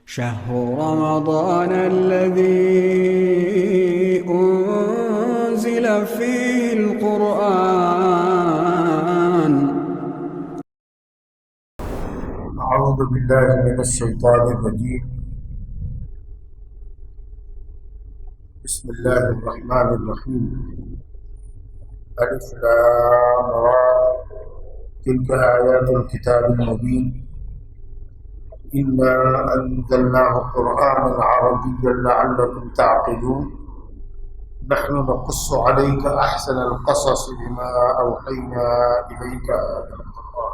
شهر رمضان الذي أنزل فيه القرآن. أعوذ بالله من الشيطان الرجيم. بسم الله الرحمن الرحيم. ألف لام را تلك آيات الكتاب المبين إنا أنزلناه قرآنا عربيا لعلكم تعقلون. نحن نقص عليك أحسن القصص بما أوحينا إليك هذا القرآن.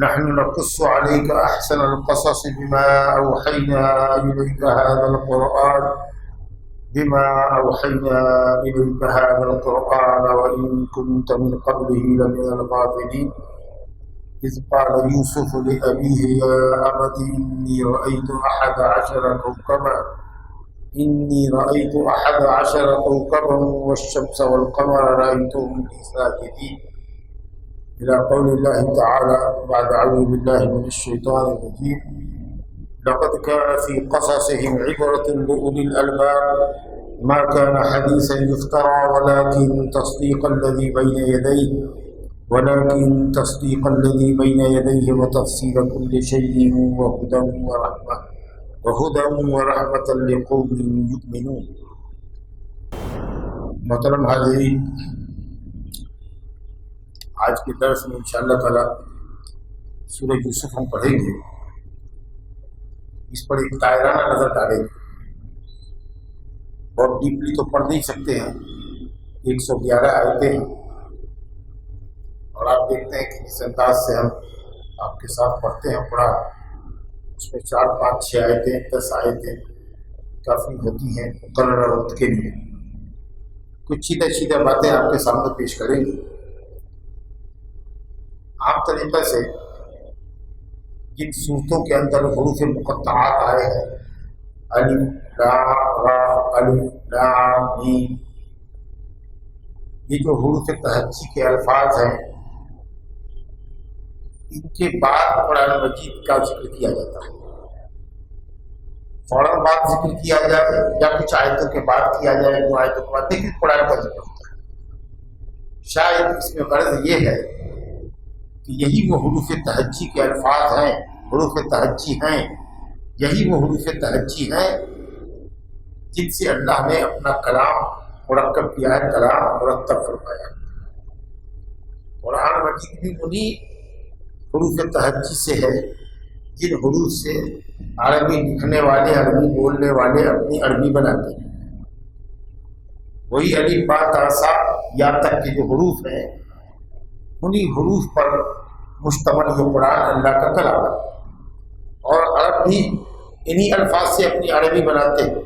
نحن نقص عليك أحسن القصص بما أوحينا إليك هذا القرآن وإن كنت من قبله لمن الغافلين. إذ قال يوسف لأبيه يا أبت إني رأيت أحد عشر كوكبا والشمس والقمر رأيتهم لي ساجدين. إلى قول الله تعالى بعد أعوذ بالله من الشيطان الرجيم. لقد كان في قصصهم عبرة لأولي الألباب ما كان حديثا يفترى ولكن تصديق الذي بين يديه وتفصيل كل شيء وهدى ورحمة لقوم يؤمنون. محترم حاضرین، آج کے درس میں انشاءاللہ تعالی سورہ یوسف ہم پڑھیں گے. اس پر ایک دائرانہ نظر ڈالیں گے. بہت ڈیپلی تو پڑھ نہیں سکتے ہیں. 111 آیتیں ہیں اور آپ دیکھتے ہیں کہ جس انداز سے ہم آپ کے ساتھ پڑھتے ہیں قرآن، اس میں 4 5 6 آیتیں 10 آیتیں کافی ہوتی ہیں مقررہ وقت کے لیے. کچھ سیدھے باتیں آپ کے سامنے پیش کریں گے. عام طریقے سے جن صورتوں کے اندر حروف مقطعات آئے ہیں، الف لام را، الف لام میم، یہ جو حروف تہجی کے الفاظ ہیں، ان کے بعد قرآن مجید کا ذکر کیا جاتا ہے. فوراً بعد ذکر کیا جائے یا کچھ آیتوں کے بعد کیا جائے، 2 آیتوں کے بعد، لیکن قرآن کا ذکر ہوتا ہے. شاید اس میں غرض یہ ہے کہ یہی وہ حروف تہجی کے الفاظ ہیں، حروف تہجی ہیں، یہی وہ حروف تہجی ہیں جن سے اللہ نے اپنا کلام مرکب کیا ہے، کلام مرتب فرمایا. قرآن مجید بھی انہی حروف تہجی سے ہے جن حروف سے عربی لکھنے والے، عربی بولنے والے اپنی عربی بناتے ہیں. وہی الف با تا سا یا تک کے جو حروف ہیں، انہی حروف پر مشتمل یہ قرآن اللہ کا کلام ہے. اور عرب بھی انہی الفاظ سے اپنی عربی بناتے ہیں.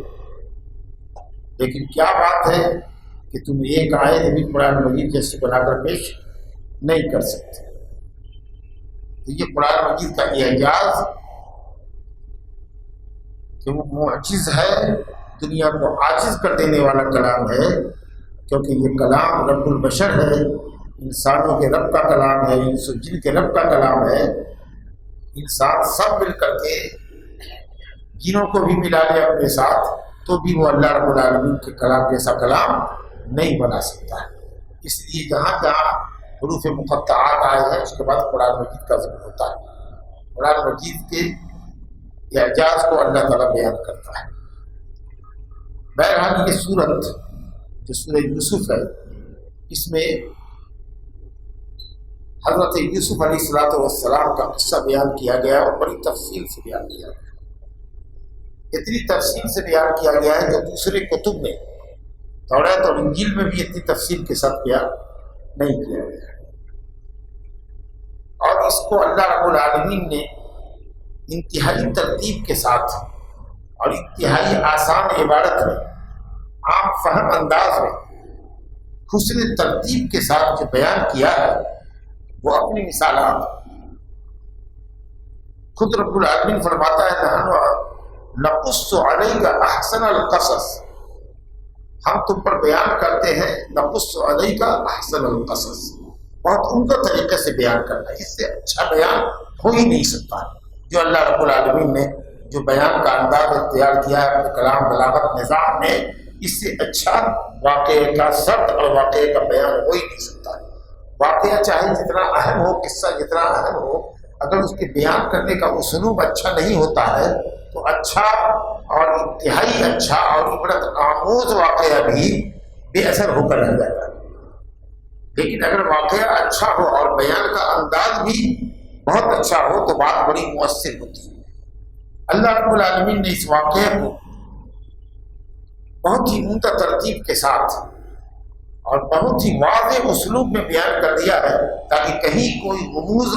لیکن کیا بات ہے کہ تم ایک آیت بھی قرآن مجید جیسے بنا کر پیش نہیں کر سکتے. یہ قرآن مجید کا اعجاز کہ وہ معجز ہے، دنیا کو عاجز کر دینے والا کلام ہے، کیونکہ یہ کلام رب البشر ہے، انسانوں کے رب کا کلام ہے، انس و جن کے رب کا کلام ہے. انسان سب مل کر کے جنوں کو بھی ملا لے اپنے ساتھ تو بھی وہ اللہ رب العالمین کے کلام جیسا کلام نہیں بنا سکتا ہے. اس لیے جہاں جہاں حروف مقطعات آئے ہیں اس کے بعد قرآن مجید کا ذکر ہوتا ہے. قرآن مجید کے اعجاز کو اللہ تعالیٰ بیان کرتا ہے. بہرحال یہ سورت جو سورہ یوسف ہے، اس میں حضرت یوسف علیہ السلام کا قصہ بیان کیا گیا اور بڑی تفصیل سے بیان کیا گیا. اتنی تفصیل سے بیان کیا گیا ہے کہ دوسرے کتب میں، توریت اور انجیل میں بھی اتنی تفصیل کے ساتھ بیان نہیں کیا گیا. اور اس کو اللہ رب العالمین نے انتہائی ترتیب کے ساتھ اور انتہائی آسان عبارت میں، عام فہم انداز میں، حسن ترتیب کے ساتھ جو بیان کیا ہے وہ اپنی مثالات. خود رب العالمین فرماتا ہے نحن نقص علیک احسن القصص، ہم تم پر بیان کرتے ہیں نقص علیک احسن القصص، بہت عمدہ طریقے سے بیان کرنا ہے. اس سے اچھا بیان ہو ہی نہیں سکتا جو اللہ رب العالمین نے جو بیان کا انداز اختیار کیا ہے اپنے کلام بلاغت نظام میں، اس سے اچھا واقعے کا سرد اور واقعے کا بیان ہو ہی نہیں سکتا۔ واقعہ چاہے جتنا اہم ہو، قصہ جتنا اہم ہو، اگر اس کے بیان کرنے کا اسلوب اچھا نہیں ہوتا ہے تو اچھا اور انتہائی اچھا اور عبرت آموز واقعہ بھی بے اثر ہو کر رہ جاتا ہے۔ لیکن اگر واقعہ اچھا ہو اور بیان کا انداز بھی بہت اچھا ہو تو بات بڑی مؤثر ہوتی ہے۔ اللہ رب العالمین نے اس واقعے کو بہت ہی عمدہ ترتیب کے ساتھ اور بہت ہی واضح اسلوب میں بیان کر دیا ہے تاکہ کہیں کوئی غموض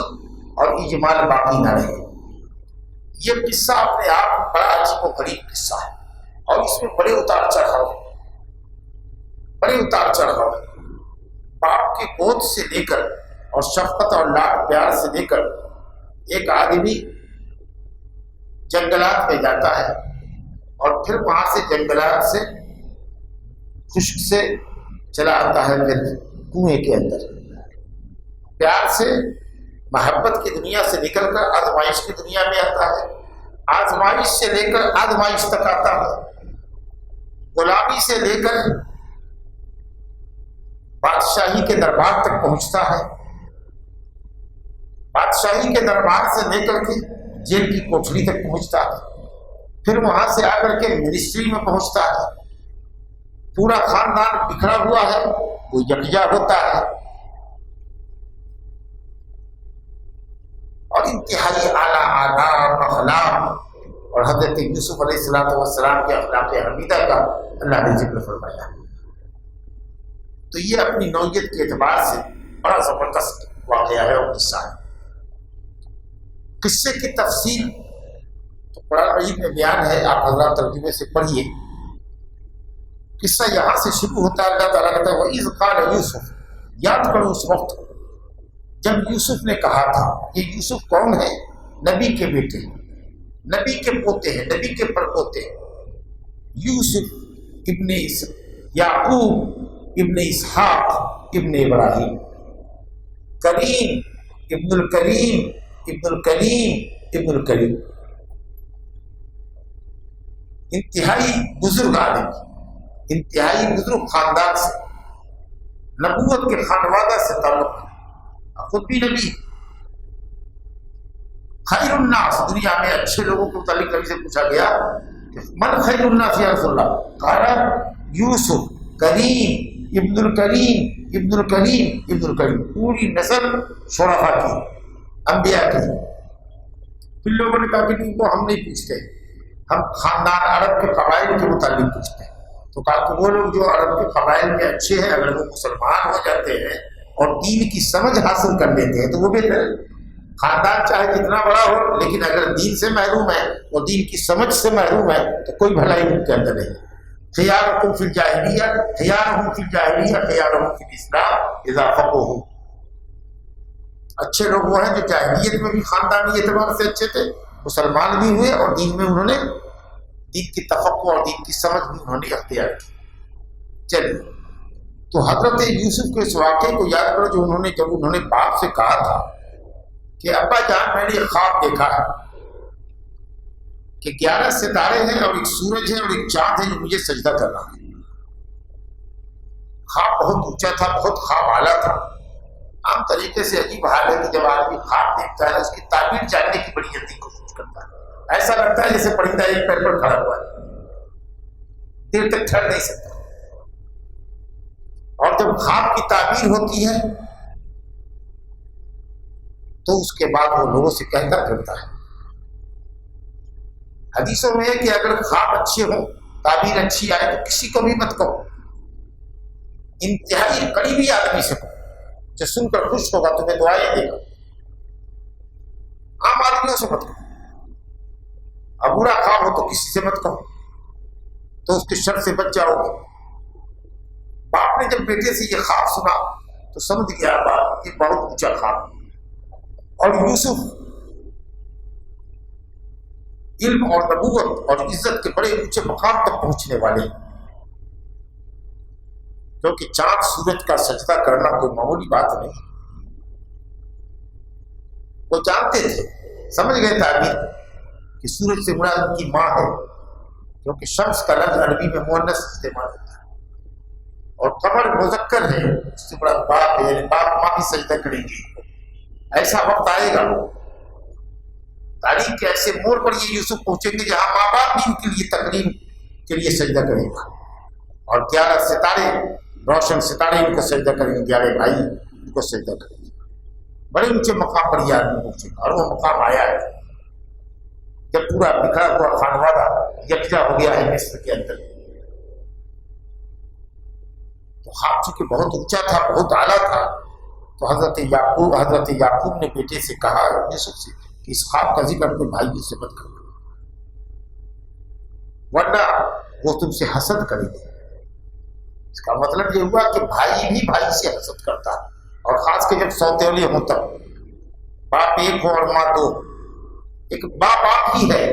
اور اجمال باقی نہ رہے۔ یہ قصہ اپنے آپ میں بڑا عجیب و غریب قصہ ہے اور اس میں بڑے اتار چڑھاؤ باپ کے گود سے لے کر اور شفقت اور لاڈ پیار سے لے کر ایک آدمی جنگلات میں جاتا ہے اور پھر وہاں سے جنگلات سے خشک سے چلا آتا ہے پھر کنویں کے اندر، پیار سے محبت کی دنیا سے نکل کر آزمائش کی دنیا میں آتا ہے، آزمائش سے لے کر آزمائش تک آتا ہے، غلامی سے لے کر بادشاہی کے دربار تک پہنچتا ہے، بادشاہی کے دربار سے لے کر کے جیل کی کوٹھری تک پہنچتا ہے، پھر وہاں سے آ کر کے منسٹری میں پہنچتا ہے، پورا خاندان بکھرا ہوا ہے وہ یکجا ہوتا ہے اور انتہائی اعلیٰ آداب اخلاق اور حضرت یوسف علیہ السلام کے اخلاق حمیدہ کا اللہ نے ذکر فرمایا۔ تو یہ اپنی نوعیت کے اعتبار سے بڑا زبردست واقعہ ہے اور قصہ ہے۔ قصے کی تفصیل تو قرآن مجید میں بیان ہے، آپ حضرات ترجمے سے پڑھیے۔ قصہ یہاں سے شروع ہوتا ہے، اللہ تعالیٰ کہتا ہے وَإِذْ قَالَ یوسف، یاد کرو اس وقت جب یوسف نے کہا تھا۔ یہ یوسف کون ہے؟ نبی کے بیٹے، نبی کے پوتے ہیں، نبی کے پڑپوتے، یوسف ابن یعقوب ابن اسحاق ابن ابراہیم، کریم ابن الکریم ابن الکریم ابن الکریم، انتہائی بزرگ آدمی، انتہائی بزرگ خاندان سے، نبوت کے خانوادہ سے تعلق ہے، خود بھی نبی۔ خیر الناس، دنیا میں اچھے لوگوں کو متعلق نبی سے پوچھا گیا کہ من خیر الناس یا رسول اللہ، قال یوسف کریم ابن الکریم ابن الکریم ابن الکریم، پوری نسل شرفا کی، انبیاء کی۔ پھر لوگوں نے کہا کہ نہیں، وہ ہم نہیں پوچھتے، ہم خاندان عرب کے قبائل کے متعلق پوچھتے ہیں۔ تو کہا کہ وہ لوگ جو عرب کے قبائل میں اچھے ہیں، اگر وہ مسلمان ہو جاتے ہیں اور دین کی سمجھ حاصل کر لیتے ہیں تو وہ بہتر ہے۔ خاندان چاہے جتنا بڑا ہو لیکن اگر دین سے محروم ہے اور دین کی سمجھ سے محروم ہے تو کوئی بھلائی ان کے اندر نہیں۔ خیارکم فی الجاہلیہ خیارہم فی الجاہلیہ خیارہم فی الاسلام اذا فقہوا، اچھے لوگ وہ ہیں جو جاہلیت میں بھی خاندانی اعتبار سے اچھے تھے، مسلمان بھی ہوئے اور دین میں انہوں نے دین کی تفقہ اور دین کی سمجھ بھی انہوں نے اختیار کی۔ چلیے، تو حضرت یوسف کے اس واقعے کو یاد کرو جو جب انہوں نے باپ سے کہا تھا کہ ابا جان میں نے ایک خواب دیکھا ہے کہ 11 ستارے ہیں اور ایک سورج ہے اور ایک چاند ہے جو مجھے سجدہ کر رہا ہے۔ خواب بہت اونچا تھا، بہت خواب اعلیٰ تھا۔ عام طریقے سے عجیب حال ہے کہ جب آدمی خواب دیکھتا ہے اس کی تعبیر جاننے کی بڑی جلدی کوشش کرتا ہے، ایسا لگتا ہے جیسے پرندہ ایک پیر پر کھڑا ہوا ہے، دیر تک ٹھہر نہیں سکتا۔ اور جب خواب کی تعبیر ہوتی ہے تو اس کے بعد وہ لوگوں سے کہتا کرتا ہے۔ حدیثوں میں ہے کہ اگر خواب اچھے ہوں، تعبیر اچھی آئے تو کسی کو بھی مت کہو، انتہائی قریبی آدمی سے کہو جو سن کر خوش ہوگا، تمہیں دعائیں دے گا۔ عام آدمیوں سے مت کہو، اب برا خواب ہو تو کسی سے مت کہو، تو اس کے شر سے بچ جاؤ گے۔ باپ نے جب بیٹے سے یہ خواب سنا تو سمجھ گیا باپ یہ بہت اونچا خواب، اور یوسف علم اور نبوت اور عزت کے بڑے اونچے مقام تک پہنچنے والے ہیں، کیونکہ چاند سورج کا سجدہ کرنا کوئی معمولی بات نہیں۔ وہ جانتے تھے، سمجھ گئے تعبیر، کہ سورج سے مراد ان کی ماں ہے، کیونکہ شمس کا لفظ عربی میں مؤنث استعمال ہوتا ہے، اور قمر مذکر ہے، اس سے مراد باپ ہے، یعنی باپ ماں کی سجدہ کریں گے۔ ایسا وقت آئے گا تاریخ کے ایسے موڑ پر یہ یوسف پہنچیں گے جہاں ماں باپ بھی ان کے لیے تکریم کے لیے سجدہ کرے گا، اور 11 ستارے، روشن ستارے ان کو سجدہ کریں گے، 11 بھائی ان کو سجدہ کریں گے۔ بڑے اونچے مقام پر یہ آدمی پہنچے گا، اور وہ مقام آیا ہے جب پورا بکھرا ہوا خانوادہ یکجا ہو گیا ہے مصر کے اندر۔ تو خواب چونکہ بہت اونچا تھا، بہت اعلیٰ تھا، تو حضرت یعقوب نے بیٹے سے کہا یوسف سے کہ اس خواب کا ذکر اپنے بھائیوں سے مت کرنا، ورنہ وہ تم سے حسد کریں گے۔ اس کا مطلب یہ ہوا کہ بھائی بھی بھائی سے حسد کرتا ہے، اور خاص کے جب سوتیلے ہوں تب، باپ ایک ہو اور ماں دو۔ ایک باپ ہی ہے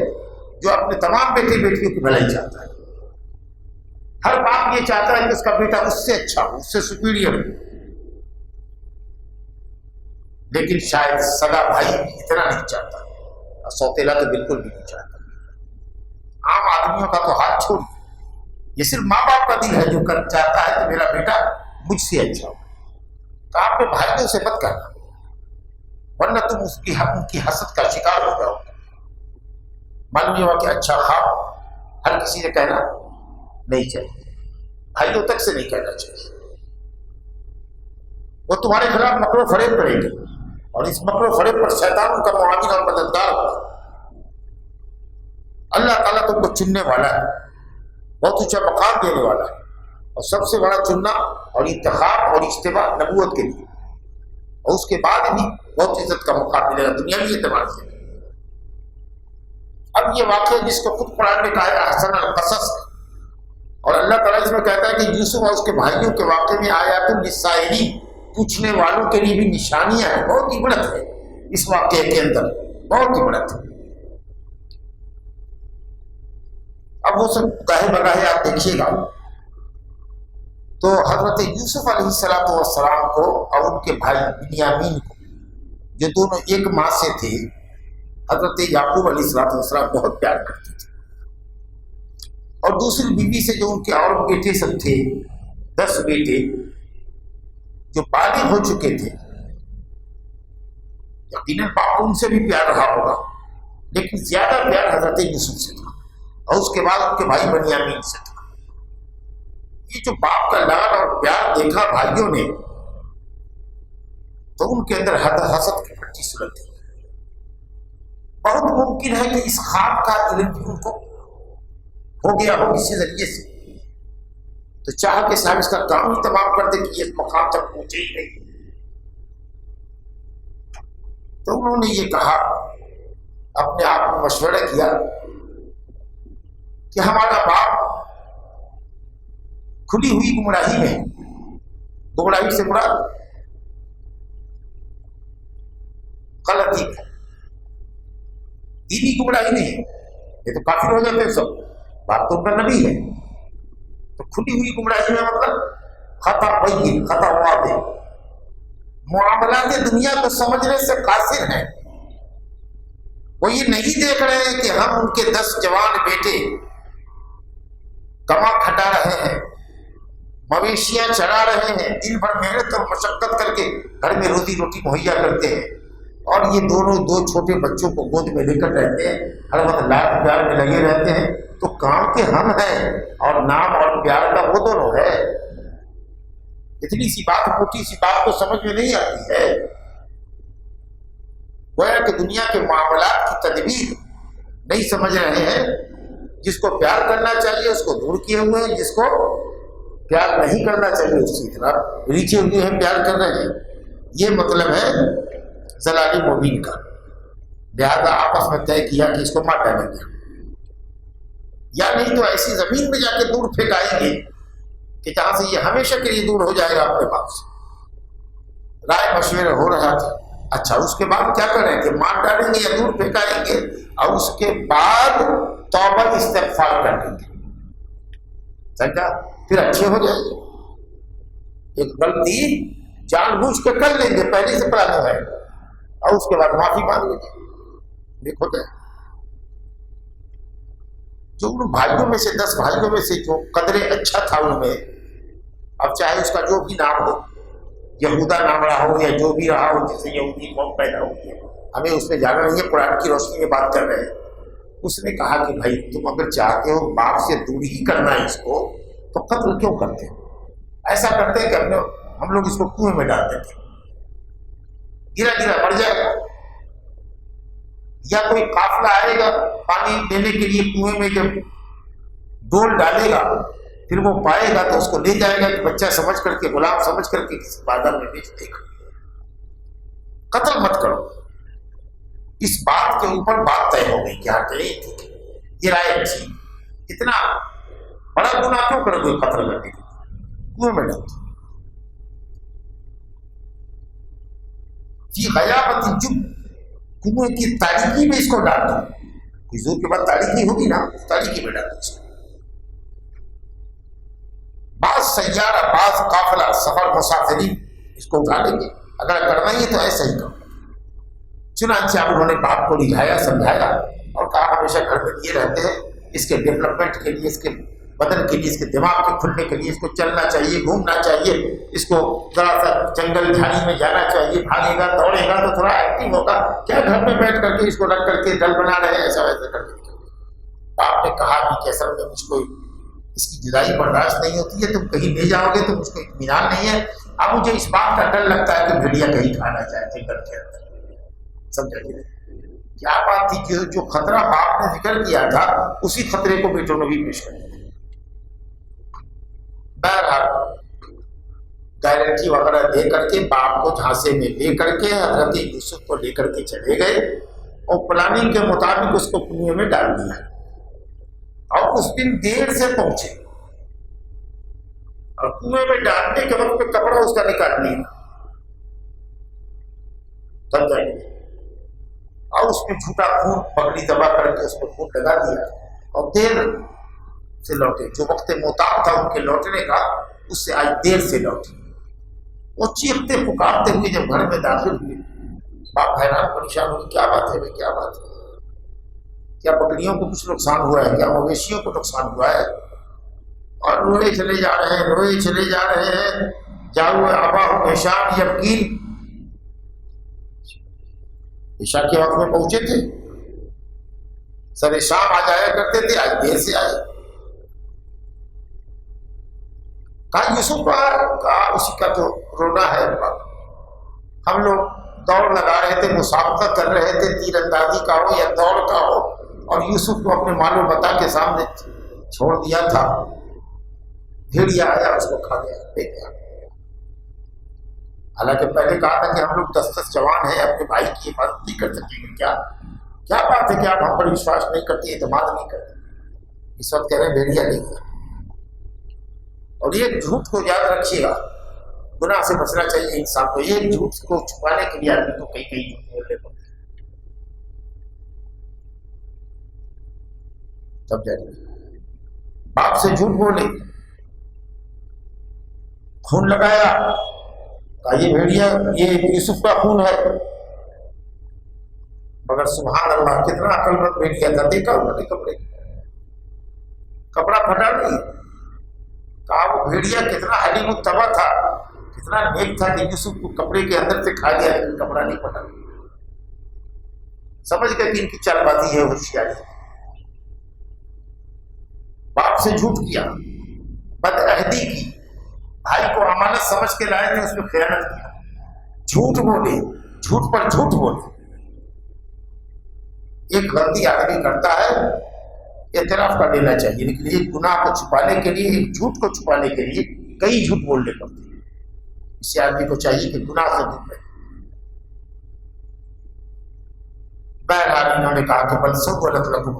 جو اپنے تمام بیٹے بیٹیوں کی بھلائی چاہتا ہے، ہر باپ یہ چاہتا ہے کہ اس کا بیٹا اس سے اچھا ہو، اس سے سپیریئر ہو، لیکن شاید سگا بھائی اتنا نہیں چاہتا، اور سوتیلا تو بالکل بھی نہیں چاہتا۔ عام آدمیوں کا تو ہاتھ چھوڑ، یہ صرف ماں باپ کا دل ہے جو چاہتا ہے کہ میرا بیٹا مجھ سے اچھا ہو۔ تو آپ نے بھائیوں سے مت کرنا، ورنہ تم ان کی حسد کا شکار ہو جاؤ۔ معلوم یہ ہوا کہ اچھا خواب ہر کسی نے کہنا نہیں چاہیے، بھائیوں تک سے نہیں کہنا چاہیے، وہ تمہارے خلاف مکر و فریب کریں گے، اور اس مکر و فریب پر شیطان ان کا معاون اور مددگار ہوگا۔ اللہ تعالیٰ تم کو چننے والا ہے، بہت اونچا مقام دینے والا ہے، اور سب سے بڑا چننا اور انتخاب اور اجتباء نبوت کے لیے، اور اس کے بعد بھی بہت عزت کا مقام ملے گا دنیاوی اعتبار سے۔ اب یہ واقعہ جس کو خود قرآن نے کہا ہے احسن القصص، اور اللہ تعالیٰ اس میں کہتا ہے کہ یوسف اور اس کے بھائیوں کے واقعے میں آیات للسائلین، پوچھنے والوں کے لیے بھی نشانیاں ہیں، بہت ہی بڑھت ہے اس واقعے کے اندر، بہت ہی بڑھت ہے۔ اب وہ سب گاہے بگاہے آپ دیکھیے گا تو حضرت یوسف علیہ السلام کو اور ان کے بھائی بنیامین کو، جو دونوں ایک ماں سے تھے، حضرت یعقوب علیہ السلام بہت پیار کرتے تھے، اور دوسری بیوی سے جو ان کے اور بیٹے سب تھے، 10 بیٹے جو بالغ ہو چکے تھے، یقیناً باپ ان سے بھی پیار رہا ہوگا، لیکن زیادہ پیار حضرت یوسف سے تھا، اور اس کے بعد ان کے بھائی بنیامین سے تھا۔ یہ جو باپ کا لاڈ اور پیار دیکھا بھائیوں نے، تو ان کے اندر حسد کی پٹی سلگ تھی۔ بہت ممکن ہے کہ اس خواب کا علم بھی ان کو ہو گیا ہو کسی ذریعے سے، تو چاہ کے صاحب اس کا کام ہی تمام کر دے کہ یہ مقام تک پہنچے ہی نہیں۔ تو انہوں نے یہ کہا، اپنے آپ میں مشورہ کیا کہ ہمارا باپ کھلی ہوئی گمراہی میں، گمراہی سے مراد غلطی ہے، دینی گمراہی نہیں، یہ تو کافر ہو جاتے ہیں سب، باپ تو ان کا نبی ہے۔ تو کھلی ہوئی گمراہی میں مطلب خطا بین، خطا واضح، معاملات دنیا کو سمجھنے سے قاصر ہیں۔ وہ یہ نہیں دیکھ رہے ہیں کہ ہم ان کے 10 جوان بیٹے کما کھٹا رہے ہیں، مویشیاں چرا رہے ہیں، دن بھر محنت اور مشقت کر کے گھر میں روزی روٹی مہیا کرتے ہیں، اور یہ دونوں 2 چھوٹے بچوں کو گود میں لے کر رہتے ہیں، ہر وقت لاڈ پیار میں لگے رہتے ہیں۔ تو کام کے ہم ہیں، اور نام اور پیار کا وہ دونوں ہے۔ اتنی سی بات، موٹی سی بات تو سمجھ میں نہیں آتی ہے۔ گویا کہ دنیا کے معاملات کی تدبیر نہیں سمجھ رہے ہیں، جس کو پیار کرنا چاہیے اس کو دور کیے ہوئے ہیں، جس کو پیار نہیں کرنا چاہیے اس کی طرف نیچے ہوئے ہیں، پیار کر رہے ہیں۔ یہ مطلب ہے زلال مومن کا۔ لہذا آپس میں طے کیا کہ اس کو مار ڈالیں گے، یا نہیں تو ایسی زمین میں جا کے دور پھینکائیں گے کہ جہاں سے یہ ہمیشہ کے لیے دور ہو جائے گا اپنے باپ سے۔ رائے مشورہ ہو رہا تھا، اچھا اس کے بعد کیا کریں کہ مار ڈالیں گے یا دور پھینکائیں گے، اور اس کے بعد توبہ استغفار کر دیں گے، سمجھا؟ پھر اچھے ہو جائیں گے۔ ایک غلطی جان بوجھ کے کر لیں گے پہلے سے پرانا ہے، اور اس کے بعد معافی مانگ لیں گے، دیکھو تو جو ان بھائیوں میں سے 10 بھائیوں میں سے جو قدر اچھا تھا ان میں، اب چاہے اس کا جو بھی نام ہو، یہودا نام رہا ہو یا جو بھی رہا ہو جس سے یہودی قوم پیدا ہوئی ہے، ہمیں اس میں جانا نہیں ہے، قرآن کی روشنی میں بات کر رہے ہیں۔ اس نے کہا کہ بھائی تم اگر چاہتے ہو باپ سے دوری ہی کرنا ہے اس کو، تو قتل کیوں کرتے ہو؟ ایسا کرتے ہیں کہ ہم لوگ اس کو کنویں میں ڈال دیتے، گرا گرا مر جائے گا، یا کوئی قافلہ آئے گا پانی لینے کے لیے کنویں میں، جب ڈول ڈالے گا پھر وہ پائے گا تو اس کو لے جائے گا کہ بچہ سمجھ کر کے، غلام سمجھ کر کے کسی بازار میں بیچ دے گا۔ قتل مت کرو، اس بات کے اوپر بات طے ہو گئی، کیا کریں ٹھیک ہے، یہ رائے اچھی، اتنا بڑا گناہ کیوں کرو گے قتل کرنے کے، کنویں میں ڈال دو۔ فی غیابت الجب، کنویں کی تاریکی میں اس کو ڈال دو، کوئی زور کے بعد تاریکی ہوگی نا، تاریکی میں ڈال دو اس کو۔ بعض سیارہ، بعض قافلہ، سفر مسافرین اس کو اٹھا لیں گے، اگر کرنا ہی ہے تو ایسا ہی کرو۔ چنانچہ اب انہوں نے باپ کو رجھایا، سمجھایا اور کہا ہمیشہ گھر میں یہ رہتے ہیں، اس کے ڈیولپمنٹ کے لیے، اس کے بدن کے لیے، اس کے دماغ کے کھلنے کے لیے اس کو چلنا چاہیے، گھومنا چاہیے، اس کو ذرا سا جنگل جھاڑی میں جانا چاہیے، بھاگے گا دوڑے گا تو تھوڑا ایکٹیو ہوگا، کیا گھر میں بیٹھ کر کے اس کو رکھ کر کے ڈل بنا رہے ہیں ایسا ویسا کر کے۔ باپ نے کہا کہ کیسا میں مجھ کو اس کی جدائی برداشت نہیں ہوتی ہے، تم کہیں لے جاؤ گے تو مجھ کو اطمینان نہیں ہے، اب مجھے اس بات کا ڈر لگتا ہے کہ بھیڑیا کہیں کھانا چاہے جنگل کے اندر، سمجھا گیا؟ کیا بات تھی کہ جو خطرہ باپ نے ذکر کیا تھا اسی خطرے کو بیٹوں نے بھی پیش کر دیا۔ بہرحال گارنٹی وغیرہ دے کر کے باپ کو جھانسے میں لے کر کے حضرت یوسف کو لے کر کے چلے گئے اور پلاننگ کے مطابق اس کو کنویں میں ڈال دیا، اور اس دن دیر سے پہنچے اور کنویں میں ڈالنے کے وقت میں کپڑا اس کا نکال لیا، تب جائیں گے، اور اس میں جھوٹا خون پگڑی دبا کر کے اس میں خون لگا دیا اور دیر سے لوٹے۔ جو وقت معتاد تھا ان کے لوٹنے کا اس سے آج دیر سے لوٹے۔ وہ چیختے پکارتے ہوئے جب گھر میں داخل ہوئے، باپ حیران پریشان ہوئے، کیا بات ہے بھائی، کیا بات ہے، کیا بکریوں کو کچھ نقصان ہوا ہے، کیا مویشیوں کو نقصان ہوا ہے؟ اور روئے چلے جا رہے ہیں، روئے چلے جا رہے ہیں، جاؤ ابا میشان یبکین، عشاء کے وقت میں پہنچے تھے، سر شام آ جایا کرتے تھے، آج دیر سے آئے۔ کہا یوسف کا اسی کا تو رونا ہے، ہم لوگ دوڑ لگا رہے تھے، مسابقہ کر رہے تھے، تیر اندازی کا ہو یا دوڑ کا ہو، اور یوسف کو اپنے مال و متاع کے سامنے چھوڑ دیا تھا، بھیڑیا آیا اس کو کھا گیا، لے گیا۔ حالانکہ پہلے کہا تھا کہ ہم لوگ 10 جوان ہیں، اپنے بھائی کی حفاظت نہیں کر سکیں گے، کیا بات ہے کہ آپ ہم پر وشواس نہیں کرتے، اعتماد نہیں کرتے؟ اس وقت کہہ رہے ہیں بھیڑیا لے گیا۔ اور یہ جھوٹ کو یاد رکھیے گا، گناہ سے بچنا چاہیے انسان کو، یہ جھوٹ کو چھپانے کے لیے آدمی کو کئی جھوٹ بولنے پڑتے ہیں، تب جائے باپ سے جھوٹ بولے، خون لگایا، کہا یہ بھیڑیا، یہ یوسف کا خون ہے، مگر سبحان اللہ کتنا عقل مند بھیڑیا تھا، دیکھا انہوں نے کپڑا پھٹا نہیں، کہا وہ بھیڑیا کتنا حلیم الطبع تھا، کتنا نیک تھا کہ یوسف کو کپڑے کے اندر سے کھا گیا لیکن کپڑا نہیں پھٹا، سمجھ گئے کہ ان کی چال بازی ہے، ہوشیاری ہے۔ باپ سے جھوٹ کیا، بدعہدی کی، بھائی کو امانت سمجھ کے لائے تھے، اس میں خیانت کیا، جھوٹ بولے، جھوٹ پر جھوٹ بولے۔ ایک غلطی آدمی کرتا ہے اعتراف کر لینا چاہیے، لیکن ایک گناہ کو چھپانے کے لیے، ایک جھوٹ کو چھپانے کے لیے کئی جھوٹ بولنے پڑتے ہیں۔ اس سے آدمی کو چاہیے کہ گناہ سے دور رہے۔ بہرحال انہوں نے کہا کہ بل سولت لکم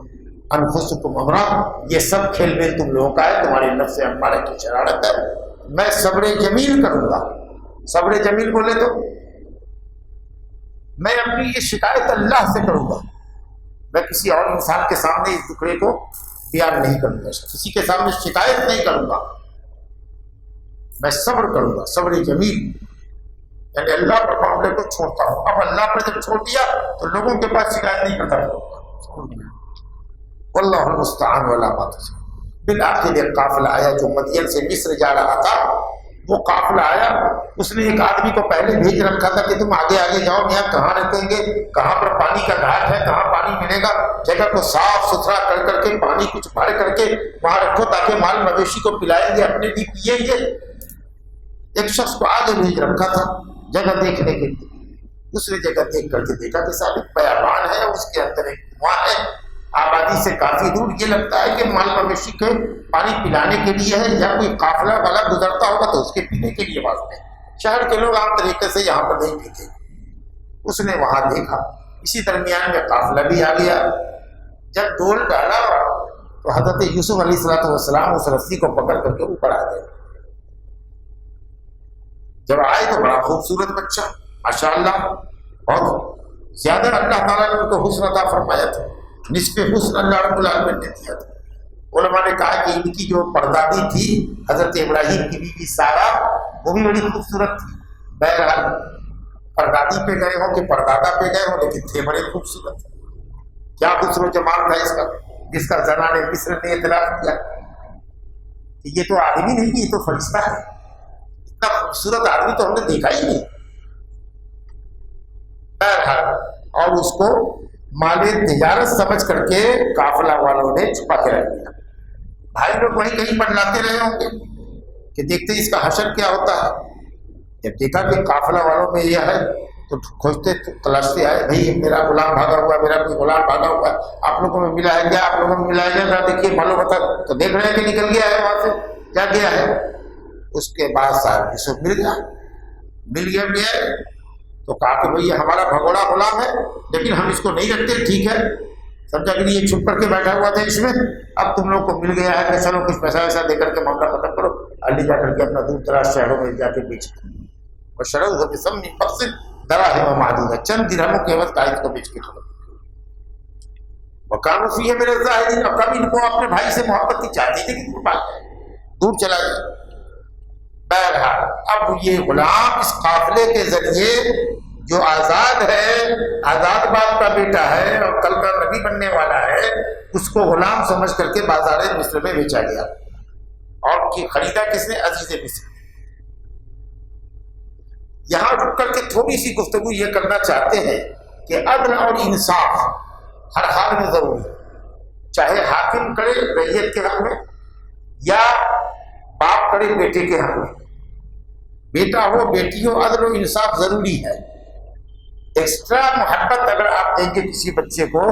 انفسکم امرا، یہ سب کھیل میں تم لوگوں کا ہے، تمہاری نفس امارہ کی شرارت ہے، میں صبر جمیل کروں گا۔ صبر جمیل بولے تو میں اپنی یہ شکایت اللہ سے کروں گا، میں کسی اور انسان کے سامنے اس ٹکڑے کو بیان نہیں کروں گا، کسی کے سامنے شکایت نہیں کروں گا، میں صبر کروں گا، صبر جمیل، یعنی اللہ پر معاملے کو چھوڑتا ہوں۔ اب اللہ پر جب چھوڑ دیا تو لوگوں کے پاس شکایت نہیں کرتا، واللہ المستعان ولا ما تصفون۔ بالآخر ایک قافلہ آیا جو مدین سے مصر جا رہا تھا، وہ قافلہ آیا، اس نے ایک آدمی کو پہلے بھیج رکھا تھا کہ تم آگے آگے جاؤ، یہاں کہاں رکھیں گے، کہاں پر پانی کا گھاٹ ہے، کہاں پانی ملے گا، جگہ کو صاف ستھرا کر کے پانی کچھ بھر کر کے وہاں رکھو تاکہ مال مویشی کو پلائیں گے، اپنے بھی پیئیں گے۔ ایک شخص کو آگے بھیج رکھا تھا جگہ دیکھنے کے لیے، اس نے جگہ دیکھ کر کے دیکھا کہ صاحب ایک بیابان ہے، اس کے اندر ایک کنواں ہے، آبادی سے کافی دور، یہ لگتا ہے کہ مال مویشی کے پانی پلانے کے لیے ہے یا کوئی قافلہ والا گزرتا ہوگا تو اس کے پینے کے لیے واسطے ہے، شہر کے لوگ عام طریقے سے یہاں پر نہیں پیتے۔ اس نے وہاں دیکھا، اسی درمیان میں قافلہ بھی آ گیا، جب ڈول ڈالا تو حضرت یوسف علیہ السلام اس رسی کو پکڑ کر کے اوپر آ گئے۔ جب آئے تو بڑا خوبصورت بچہ، ماشاء اللہ، بہت زیادہ اللہ تعالیٰ نے ان کو حسن عطا فرمایا تھا، نصف حسن اللہ رب العالمین نے دیا تھا۔ علماء نے کہا کہ ان کی جو پردادی تھی حضرت ابراہیم کی بیوی سارہ، وہ بھی بڑی خوبصورت تھی۔ بہرحال پردادی پہ گئے ہوں کہ پردادا پہ گئے ہوں، لیکن تھے بڑے خوبصورت، کیا حسن و جمال تھا اس کا، جس کا زنان مصر نے اعتراف کیا کہ یہ تو آدمی نہیں، یہ تو فرشتہ ہے، اتنا خوبصورت آدمی تو ہم نے دیکھا ہی نہیں۔ بہرحال اور اس کو مال تجارت سمجھ کر کے قافلہ والوں نے چھپا کے رکھ دیا۔ بھائی لوگ وہیں کہیں پر لاتے رہے ہوں گے کہ دیکھتے اس کا حشر کیا ہوتا ہے۔ جب دیکھا کہ قافلہ والوں میں یہ ہے تو کھوجتے تلاشتے آئے، بھائی میرا غلام بھاگا ہوا، میرا کوئی غلام بھاگا ہوا ہے، آپ لوگوں میں ملا ہے کیا، آپ لوگوں میں ملا ہے کیا، دیکھیے معلوم ہوتا تو دیکھ رہے ہیں کہ نکل گیا ہے وہاں سے، کیا گیا ہے۔ اس کے بعد صاحب یوسف مل گیا تو کہا کہ بھئی یہ ہمارا بھگوڑا غلام ہے، لیکن ہم اس کو نہیں رکھتے، ٹھیک ہے، سمجھا کہ یہ چھپ کر کے بیٹھا ہوا تھا اس میں، اب تم لوگ کو مل گیا ہے کہ چلو کچھ پیسہ ویسا دے کر کے معاملہ ختم کرو، علی جا کر کے اپنا دور دراز شہروں میں جا کے بیچ اور شروع بسم مقصد دراہم معدودہ، چند درہموں کے عوض قائد کو بیچ کے ختم۔ وکانوا فیہ من الزاہدین، اور کبھی ان کو اپنے بھائی سے محبت کی چاہتی تھی لیکن دور چلا گیا۔ بہرحال اب یہ غلام اس قافلے کے ذریعے جو آزاد ہے، آزاد باپ کا بیٹا ہے اور کل کا نبی بننے والا ہے، اس کو غلام سمجھ کر کے بازار مصر میں بیچا گیا، اور خریدا کس نے؟ عزیز مصر۔ یہاں رک کر کے تھوڑی سی گفتگو یہ کرنا چاہتے ہیں کہ عدل اور انصاف ہر حال میں ضروری ہے، چاہے حاکم کرے رعیت کے حق میں یا باپ کرے بیٹے کے حق میں، بیٹا ہو بیٹی ہو، عدل و انصاف ضروری ہے۔ ایکسٹرا محبت اگر آپ دیں گے کسی بچے کو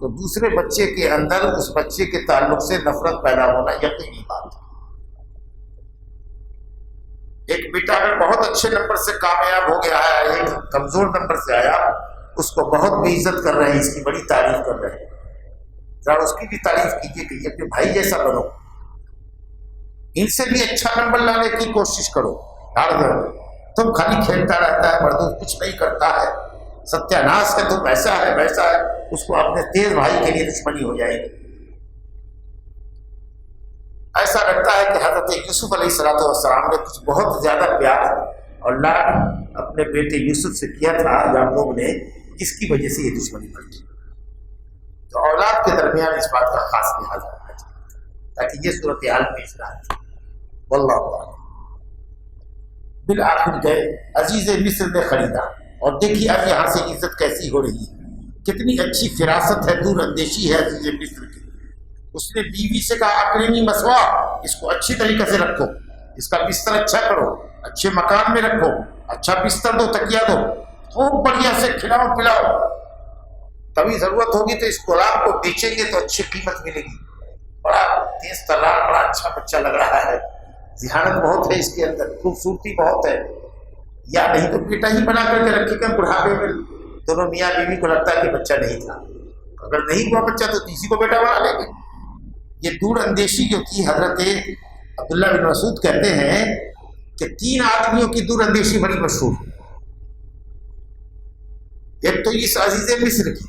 تو دوسرے بچے کے اندر اس بچے کے تعلق سے نفرت پیدا ہونا یقینی بات ہے۔ ایک بیٹا اگر بہت اچھے نمبر سے کامیاب ہو گیا ہے، ایک کمزور نمبر سے آیا، اس کو بہت بے عزت کر رہے ہیں، اس کی بڑی تعریف کر رہے ہیں، ذرا اس کی بھی تعریف کیجیے کہ اپنے بھائی جیسا بنو، ان سے بھی اچھا نمبر لانے کی کوشش کرو۔ تم خالی کھیلتا رہتا ہے، مردود کچھ نہیں کرتا ہے، ستیہ ناش ہے، تم ایسا ہے ویسا ہے، اس کو اپنے تیز بھائی کے لیے دشمنی ہو جائے گی۔ ایسا لگتا ہے کہ حضرت یوسف علیہ السلام نے کچھ بہت زیادہ پیار اور لاڈ اپنے بیٹے یوسف سے کیا تھا یعقوب نے، جس کی وجہ سے یہ دشمنی بڑھ گئی۔ تو اولاد کے درمیان اس بات کا خاص لحاظ رکھنا چاہیے تاکہ یہ صورتحال پیش نہ آئے۔ واللہ اعلم۔ بالآخر گئے، عزیز مصر نے خریدا، اور دیکھیے اب یہاں سے عزت کیسی ہو رہی ہے، کتنی اچھی فراست ہے، دور اندیشی ہے عزیز مصر کی۔ اس نے بیوی سے کہا اکرمی مسوا، اس کو اچھی طریقے سے رکھو، اس کا بستر اچھا کرو، اچھے مکان میں رکھو، اچھا بستر دو، تکیا دو، خوب بڑھیا سے کھلاؤ پلاؤ، کبھی ضرورت ہوگی تو اس غلام کو بیچیں گے تو اچھی قیمت ملے گی۔ بڑا تیز تلار، بڑا اچھا بچہ لگ رہا ہے، ذہانت بہت ہے اس کے اندر، خوبصورتی بہت ہے، یا نہیں تو بیٹا ہی بنا کر کے رکھے گا، بڑھاپے میں دونوں میاں بیوی کو لگتا ہے کہ بچہ نہیں تھا، اگر نہیں ہوا بچہ تو تیسری کو بیٹا بنا لیں گے۔ یہ دور اندیشی جو تھی، حضرت عبداللہ بن مسعود کہتے ہیں کہ 3 آدمیوں کی دور اندیشی بڑی مشہور ہے۔ ایک تو اس عزیز مصر کی،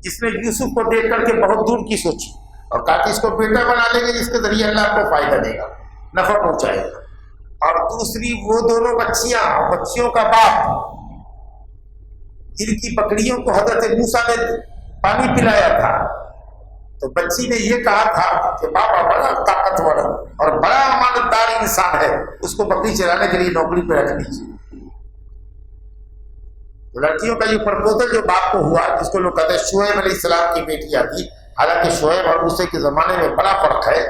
جس نے یوسف کو دیکھ کر کے بہت دور کی سوچی اور کہا کہ اس کو بیٹا بنا لیں گے، جس کے ذریعے اللہ کو فائدہ دے گا، نفع پہنچائے گا۔ اور دوسری وہ دونوں بچیاں، بچیوں کا باپ، جن کی بکریوں کو حضرت موسیٰ نے پانی پلایا تھا، تو بچی نے یہ کہا تھا کہ بابا بڑا طاقتور اور بڑا امانتدار انسان ہے، اس کو بکری چلانے کے لیے نوکری پہ رکھ دیجیے۔ تو لڑکیوں کا یہ پرپوزل جو باپ کو ہوا، جس کو لوگ کہتے ہیں شعیب علیہ السلام کی بیٹی آتی، حالانکہ شعیب اور موسیٰ کے زمانے میں بڑا فرق ہے،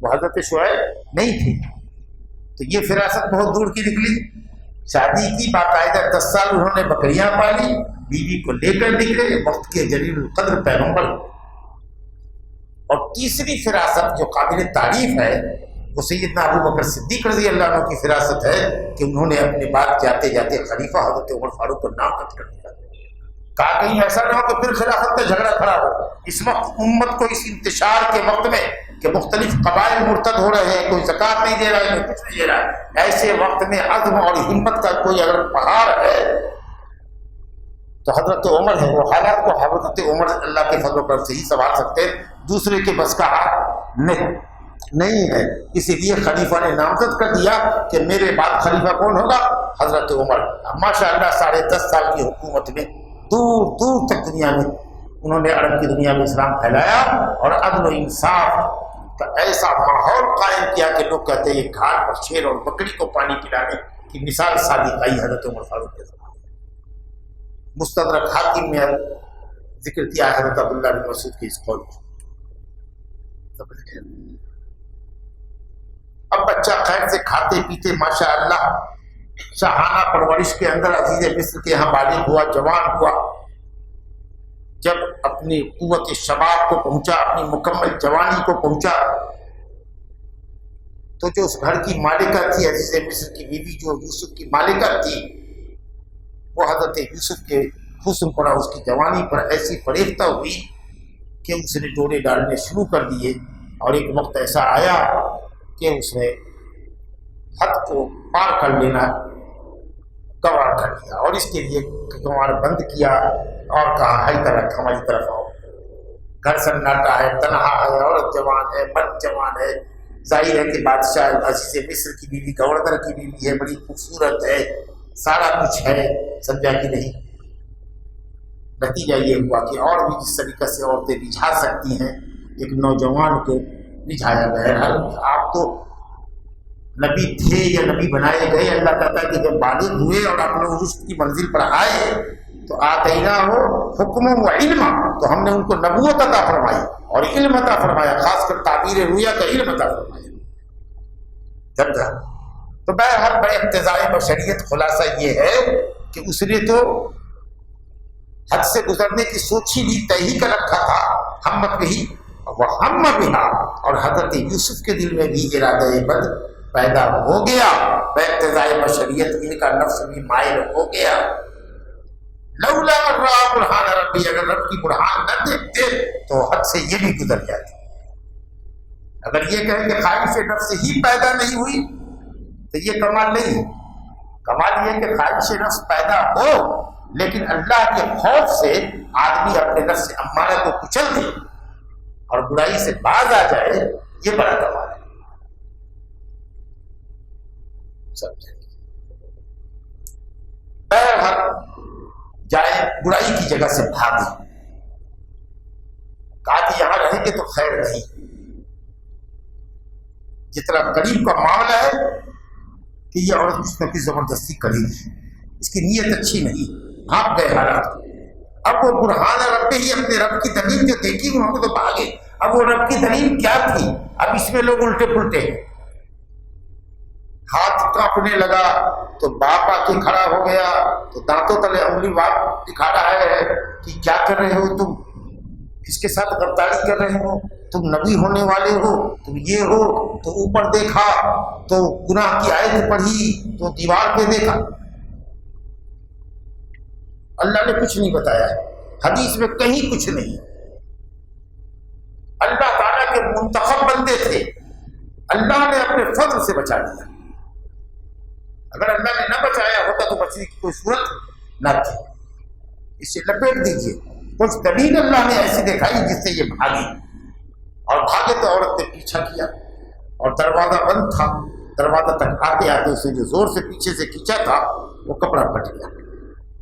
وہ حضرت شعیب نہیں تھی، تو یہ فراست بہت دور کی نکلی۔ شادی کی، باقاعدہ 10 سال انہوں نے بکریاں پالی، بیوی کو لے کر نکلے، وقت کے جلیل القدر پیغمبر۔ اور تیسری فراست جو قابل تعریف ہے وہ سیدنا ابو بکر صدیق رضی اللہ عنہ کی فراست ہے کہ انہوں نے اپنے بعد جاتے جاتے خلیفہ حضرت عمر فاروق کو نامزد کر دیا، کہا کہیں ایسا نہ ہو کہ پھر خلافت میں جھگڑا کھڑا ہو۔ اس وقت امت کو اس انتشار کے وقت میں کہ مختلف قبائل مرتد ہو رہے ہیں، کوئی زکوٰۃ نہیں دے رہا ہے، کوئی کچھ نہیں دے رہا ہے، ایسے وقت میں عزم اور ہمت کا کوئی اگر پہاڑ ہے تو حضرت عمر ہے۔ وہ حالات کو حضرت عمر اللہ کے فضل و کرم سے ہی سنبھال سکتے، دوسرے کے بس کا ہاتھ نہیں ہے۔ اسی لیے خلیفہ نے نامزد کر دیا کہ میرے بعد خلیفہ کون ہوگا؟ حضرت عمر۔ ماشاء اللہ 10.5 سال کی حکومت میں دور دور تک دنیا میں انہوں نے عرب کی دنیا میں اسلام پھیلایا اور عدل و انصاف کا ایسا ماحول قائم کیا کہ لوگ کہتے ہیں یہ گھاٹ پر شیر اور بکری کو پانی پلانے کی مثال صادق آئی حضرت عمر فاروق کے زمانے میں۔ مستدرک حاکم میں ذکر کیا حضرت عبداللہ بن مسعود کے اس قول کو۔ اب بچہ خیر سے کھاتے پیتے ماشاء اللہ شاہانہ پرورش کے اندر عزیز مصر کے یہاں بالغ ہوا، جوان ہوا۔ جب اپنی قوت شباب کو پہنچا، اپنی مکمل جوانی کو پہنچا، تو جو اس گھر کی مالکہ تھی عزیز مصر کی بیوی، جو یوسف کی مالکہ تھی، وہ حضرت یوسف کے حسن پر، اس کی جوانی پر ایسی فریفتہ ہوئی کہ اس نے ڈورے ڈالنے شروع کر دیے، اور ایک وقت ایسا آیا کہ اس نے حد کو پار کر لینا گوار کر لیا، اور اس کے لیے گوار بند کیا اور کہا ہے طرف ہماری طرف آؤ۔ گھر سناٹا ہے، تنہا ہے، عورت جوان ہے، مرد جوان ہے، ظاہر ہے کہ بادشاہ عزیز مصر کی بیوی گورنر کی بیوی ہے، بڑی خوبصورت ہے، سارا کچھ ہے، سمجھا کہ نہیں؟ نتیجہ یہ ہوا کہ اور بھی جس طریقے سے عورتیں رجھا سکتی ہیں ایک نوجوان کو رجھایا گیا۔ آپ تو نبی تھے یا نبی بنائے گئے، اللہ کہتا ہے کہ جب بالغ ہوئے اور اپنے رشد کی منزل پر آئے تو آتینا ہو حکم و علم، تو ہم نے ان کو نبوت عطا فرمائی اور علم عطا فرمایا، خاص کر تعبیر رویا کا علم عطا فرمایا۔ تو بہرحال بڑے اقتضاء بشریت خلاصہ یہ ہے کہ اس نے تو حد سے گزرنے کی سوچ ہی نہیں، طے ہی کر رکھا تھا، ہمت بھی وہ ہم بہا، اور حضرت یوسف کے دل میں بھی ارادہ بد پیدا ہو گیا، باقتضاء بشریت ان کا نفس بھی مائل ہو گیا۔ لولا را برہان ربی، اگر رب کی برہان نہ دیکھتے تو حد سے یہ بھی گزر جاتی۔ اگر یہ کہیں کہ خواہش نفس ہی پیدا نہیں ہوئی تو یہ کمال نہیں، کمال یہ کہ خواہش نفس پیدا ہو لیکن اللہ کے خوف سے آدمی اپنے نفس امارہ کو کچل دے اور برائی سے باز آ جائے، یہ بڑا کمال ہے۔ بہرحال جائے برائی کی جگہ سے بھاگے، کہا کہ یہاں رہیں گے تو خیر نہیں، جتنا قریب کا معاملہ ہے کہ یہ عورت کچھ نہ کچھ زبردستی کرے گی، اس کی نیت اچھی نہیں، بھاگ گئے حالات۔ اب وہ برہان رب ہی اپنے رب کی دلیل جو دیکھی انہوں نے تو بھاگے۔ اب وہ رب کی دلیل کیا تھی؟ اب اس میں لوگ الٹے پلٹے، ہاتھ کانپنے لگا تو باپ آ کے کھڑا ہو گیا، تو دانتوں تلے انگلی باپ دکھا رہا ہے کہ کیا کر رہے ہو تم، کس کے ساتھ غداری کر رہے ہو، تم نبی ہونے والے ہو، تم یہ ہو، تو اوپر دیکھا تو گناہ کی آیت پڑھی تو دیوار پہ دیکھا۔ اللہ نے کچھ نہیں بتایا ہے، حدیث میں کہیں کچھ نہیں۔ اللہ تعالیٰ کے منتخب بندے تھے، اللہ نے اپنے فضل سے بچا لیا۔ اگر اللہ نے نہ بچایا ہوتا تو بچنے کی کوئی صورت نہ تھی۔ اسے لپیٹ دیجیے، کچھ دلیل اللہ نے ایسی دکھائی جس سے یہ بھاگی، اور بھاگے تو عورت نے پیچھا کیا اور دروازہ بند تھا، دروازہ تک آتے آتے اسے جو زور سے پیچھے سے کھینچا تھا وہ کپڑا پھٹ گیا۔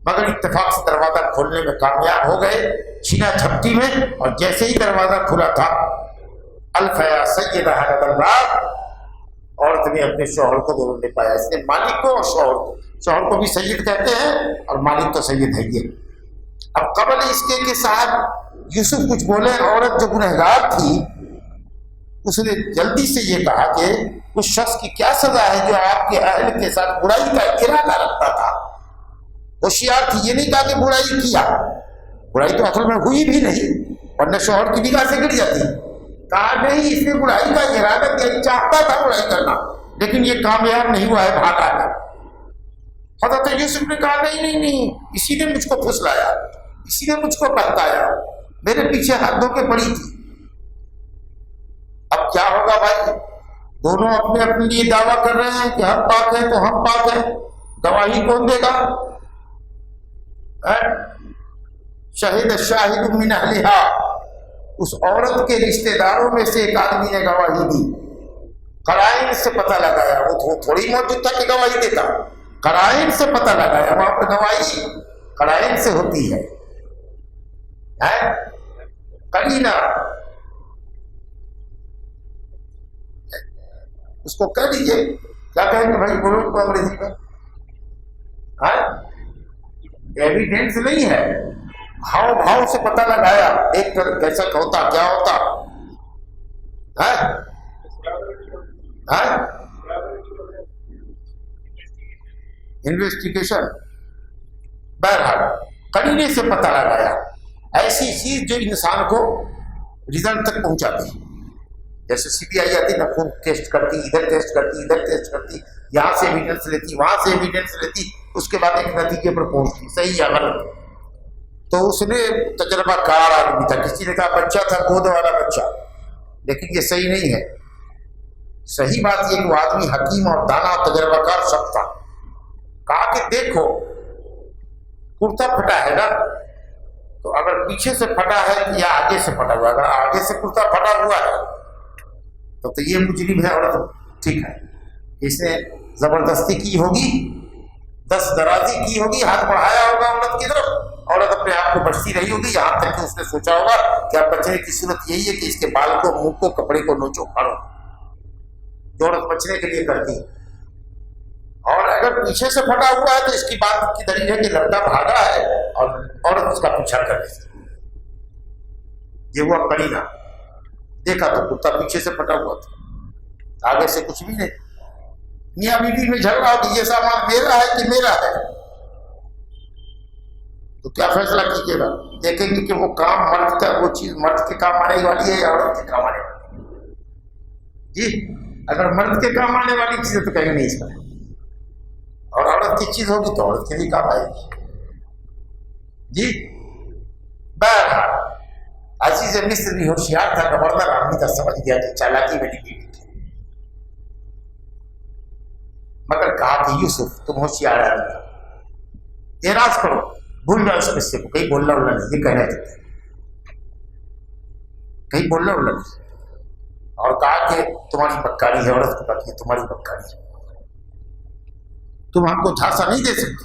مگر اتفاق سے دروازہ کھولنے میں کامیاب ہو گئے، چھینا جھپٹی میں، اور جیسے ہی دروازہ کھلا تھا الفیا سیدہ الباب، عورت نے اپنے شوہر کو ضرور لے پایا۔ اس نے مالک کو اور شوہر کو بھی سید کہتے ہیں اور مالک تو سید ہے یہ۔ اب قبل اس کے کہ صاحب یوسف کچھ بولے، عورت جو گنہگار تھی اس نے جلدی سے یہ کہا کہ اس شخص کی کیا سزا ہے جو آپ کے اہل کے ساتھ برائی کا ارادہ رکھتا تھا۔ ہوشیار تھی، یہ نہیں کہا کہ برائی کیا، برائی تو اصل میں ہوئی بھی نہیں ورنہ شوہر کی نگاہ سے گر جاتی۔ کہا نہیں، اس نے برائی کا ارادہ کیا، چاہتا تھا برائی کرنا لیکن یہ کامیاب نہیں ہوا ہے، بھاگا ہے۔ حضرت یوسف نے کہا نہیں، اسی نے مجھ کو پھسلایا، اسی نے مجھ کو بہتایا، میرے پیچھے ہاتھ دھو کے پڑی تھی۔ اب کیا ہوگا بھائی؟ دونوں اپنے اپنے لیے دعویٰ کر رہے ہیں کہ ہم پاک ہیں تو ہم پاک ہیں، گواہی کون دے گا؟ شہید شاہد من اہلہا، اس عورت کے رشتہ داروں میں سے ایک آدمی نے گواہی دی، قرائن سے پتہ لگایا، وہ تھوڑی موجود تھا کہ گواہی دیتا، قرائن سے پتہ لگایا، وہاں پر گواہی قرائن سے ہوتی ہے، قرینہ، اس کو کہہ دیجئے، کیا کہیں گے بھائی، بولو کو انگریزی میں، ایویڈنس نہیں ہے، بھاؤ بھاؤ سے پتہ لگایا، ایک کیسا ہوتا، کیا ہوتا انویسٹیگیشن، بہرحال قرینے سے پتہ لگایا، ایسی چیز جو انسان کو رزلٹ تک پہنچاتی ہے، جیسے سی بی آئی آتی نا، خون ٹیسٹ کرتی، ادھر ٹیسٹ کرتی، ادھر ٹیسٹ کرتی، یہاں سے ایویڈنس لیتی، وہاں سے ایویڈنس لیتی، اس کے بعد ایک نتیجے پر پہنچتی، صحیح یا غلط۔ تو اس نے تجربہ کار آدمی تھا، کسی نے کہا بچہ تھا، گود والا بچہ، لیکن یہ صحیح نہیں ہے۔ صحیح بات یہ کہ وہ آدمی حکیم اور دانا اور تجربہ کار شخص تھا۔ کہا کہ دیکھو کرتا پھٹا ہے نا، تو اگر پیچھے سے پھٹا ہے یا آگے سے پھٹا ہوا، اگر آگے سے کرتا پھٹا ہوا ہے تو یہ مجرم ہے، عورت ٹھیک ہے، اس نے زبردستی کی ہوگی، دست درازی کی ہوگی، ہاتھ بڑھایا ہوگا عورت کی طرف، عورت اپنے آپ کو بچتی رہی ہوگی، یہاں تک کہ اس نے سوچا ہوگا کہ اب بچنے کی صورت یہی ہے کہ اس کے بال کو، منہ کو، کپڑے کو نوچو پھاڑو، جو عورت بچنے کے لیے کرتی۔ اور اگر پیچھے سے پھٹا ہوا ہے تو اس کی بات کی دلیل ہے کہ لڑکا بھاگا ہے اور عورت اس کا پیچھا کر رہی ہے، یہ ہوا قرینہ۔ دیکھا تو کرتا پیچھے سے پھٹا ہوا تھا، آگے سے کچھ بھی نہیں۔ میاں بیوی میں جھگڑا ہو کہ یہ سامان میرا ہے کہ میرا ہے، تو کیا فیصلہ کیجیے گا؟ دیکھیں گے کہ وہ کام مرد کا، وہ چیز مرد کے کام آنے والی ہے یا عورت کے کام آنے والی ہے؟ جی اگر مرد کے کام آنے والی چیز ہے تو کہیں گے نہیں اس کا، اور عورت کی چیز ہوگی تو عورت کے بھی کام آئے گی۔ جی بہرحال عزیز مصر بھی ہوشیار تھا، خبردار آدمی تھا، سمجھ گیا کہ چالاکی میری بیوی کی، مگر کہا کہ یوسف تم ہوشیار آدمی، اعراض کرو، بھول جاؤ اس قصے کو، کہیں بولنا اڑنا نہیں، یہ کہنا چاہتے ہیں، کہیں بولنا اڑنا نہیں۔ اور کہا کہ تمہاری بدکاری ہے، عورت کو کہا کہ تمہاری بدکاری ہے، تم ہم کو جھانسا نہیں دے سکتی۔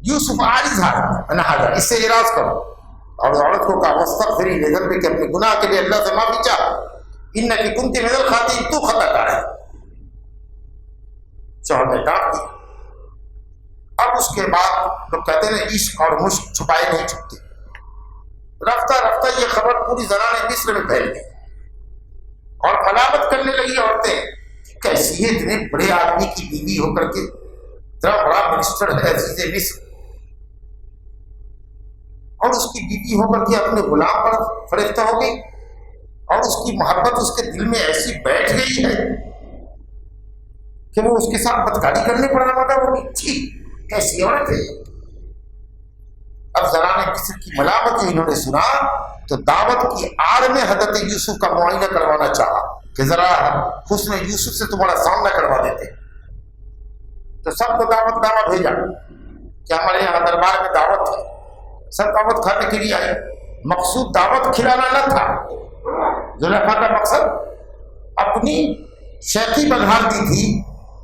یوسف عارض ہے، اس سے اعراض کرو، اور عورت کو کہا واستغفری لذنبک، اپنے گناہ کے لیے اللہ سے معافی چاہ، انک کنت من الخاطئین، تو خطا کار ہے۔ شوہر نے ڈانٹ دیا۔ اب اس کے بعد لوگ کہتے ہیں عشق اور مشق چھپائے نہیں چھپتے، رفتہ رفتہ یہ خبر پوری زنان مصر میں پھیل گئی اور ملامت کرنے لگی عورتیں، کیسی ہے اتنے بڑے آدمی کی بیوی ہو کر کے، اتنا بڑا منسٹر ہے عزیز مصر، اور اس کی بیوی ہو کر کے اپنے غلام پر فریفتہ ہو گئی، اور اس کی محبت اس کے دل میں ایسی بیٹھ گئی ہے کہ وہ اس کے ساتھ بدکاری کرنے پر آمادہ ہوگی۔ ٹھیک کیسی عورت ہے۔ اب زنان مصر کی ملامت انہوں نے سنا تو دعوت کی آڑ میں حضرت یوسف کا معائنہ کروانا چاہا کہ ذرا حسن یوسف سے تمہارا سامنا کروا دیتے، تو سب کو دعوت نامہ بھیجا کہ ہمارے یہاں دربار میں دعوت ہے، سب دعوت کھانے کے لیے آئے۔ مقصود دعوت کھلانا نہ تھا، زلیخا کا مقصد اپنی شیخی بنھال دی تھی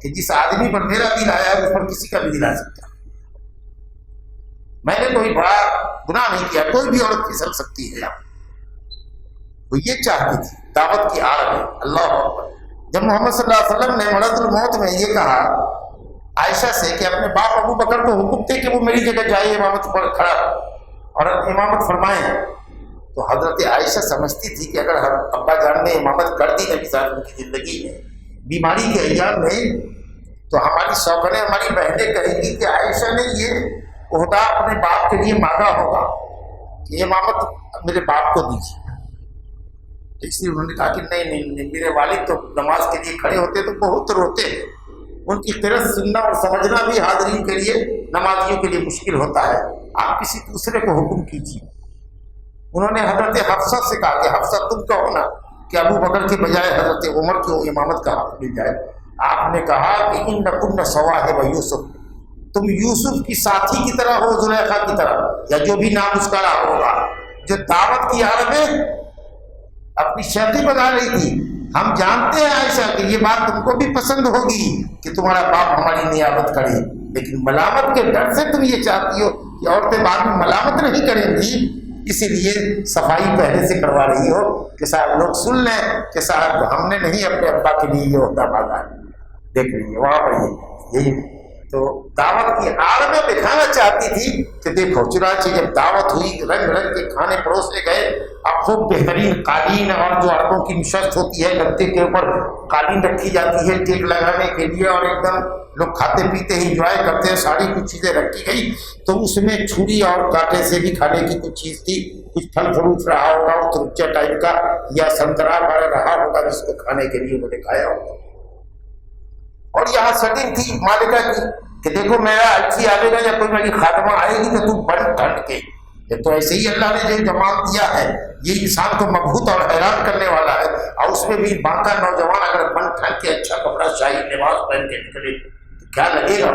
کہ کہ جس آدمی پر میرا دل آیا ہے اس پر کسی کا بھی دل آ سکتا ہے. میں نے کوئی بڑا گناہ نہیں کیا, کوئی بھی عورت پھسل سکتی ہے. وہ یہ چاہتی تھی دعوت کی آڑ میں. اللہ اکبر. جب محمد صلی اللہ علیہ وسلم نے مرض الموت میں یہ کہا عائشہ سے کہ اپنے باپ ابو بکر کو حکم دے کہ وہ میری جگہ جائے امامت پر کھڑا اور امامت فرمائیں, تو حضرت عائشہ سمجھتی تھی کہ اگر ابا جان نے امامت کر دی نبی صلی اللہ علیہ وسلم کی زندگی میں بیماری کے ایام میں, تو ہماری شوہریں ہماری بہنیں کہیں گی کہ عائشہ نے یہ عہدہ اپنے باپ کے لیے مانگا ہوگا کہ امامت میرے باپ کو دیجیے. اس لیے انہوں نے کہا کہ نہیں, میرے والد تو نماز کے لیے کھڑے ہوتے تو بہت روتے ہیں, ان کی قرأت سننا اور سمجھنا بھی حاضرین کے لیے نمازیوں کے لیے مشکل ہوتا ہے, آپ کسی دوسرے کو حکم کیجیے. انہوں نے حضرت حفصہ سے کہا کہ حفصہ تم کہو نا کہ ابو بکر کے بجائے حضرت عمر کو امامت کا حق مل جائے. آپ نے کہا کہ انکن صواحب یوسف, تم یوسف کی ساتھی کی طرح ہو, زلیخا کی طرح, یا جو بھی نام اس کا رہا ہوگا, جو دعوت کی آڑ میں اپنی شیخی بنا رہی تھی. ہم جانتے ہیں عائشہ کہ یہ بات تم کو بھی پسند ہوگی کہ تمہارا باپ ہماری نیابت کرے, لیکن ملامت کے ڈر سے تم یہ چاہتی ہو کہ عورتیں بعد میں ملامت نہیں کریں گی, اسی لیے صفائی پہلے سے کروا رہی ہو کہ صاحب لوگ سن لیں کہ صاحب ہم نے نہیں اپنے ابا کے لیے یہ عہدہ مانگا ہے. دیکھ لیجیے وہاں پر یہی تو دعوت کی آڑ میں دکھانا چاہتی تھی کہ دیکھو. چنانچہ جب دعوت ہوئی, رنگ رنگ کے کھانے پروسے گئے, اب خوب بہترین قالین اور جو عربوں کی نشست ہوتی ہے گدے کے اوپر قالین رکھی جاتی ہے ٹیک لگانے کے لیے, اور ایک دم لوگ کھاتے پیتے ہی انجوائے کرتے ہیں, ساری کچھ چیزیں رکھی گئی. تو اس میں چھری اور کانٹے سے بھی کھانے کی کچھ چیز تھی, کچھ پھل فروٹ رہا ہوگا ترچا ٹائپ کا, یا سنترا رہا ہوگا جس کو کھانے کے لیے انہوں نے کھایا ہوگا. اور یہاں سٹنگ تھی مالکہ کی کہ دیکھو میرا اچھی آئے گا یا کوئی میری خادمہ آئے گی تو تم بن ٹھنڈ کے. یہ تو ایسے ہی اللہ نے جو جمال دیا ہے یہ انسان کو مبہوت اور حیران کرنے والا ہے, اور اس میں بھی باقا نوجوان اگر بن ٹھنڈ کے اچھا کپڑا شاہی لباس پہن کے نکلے تو کیا لگے گا,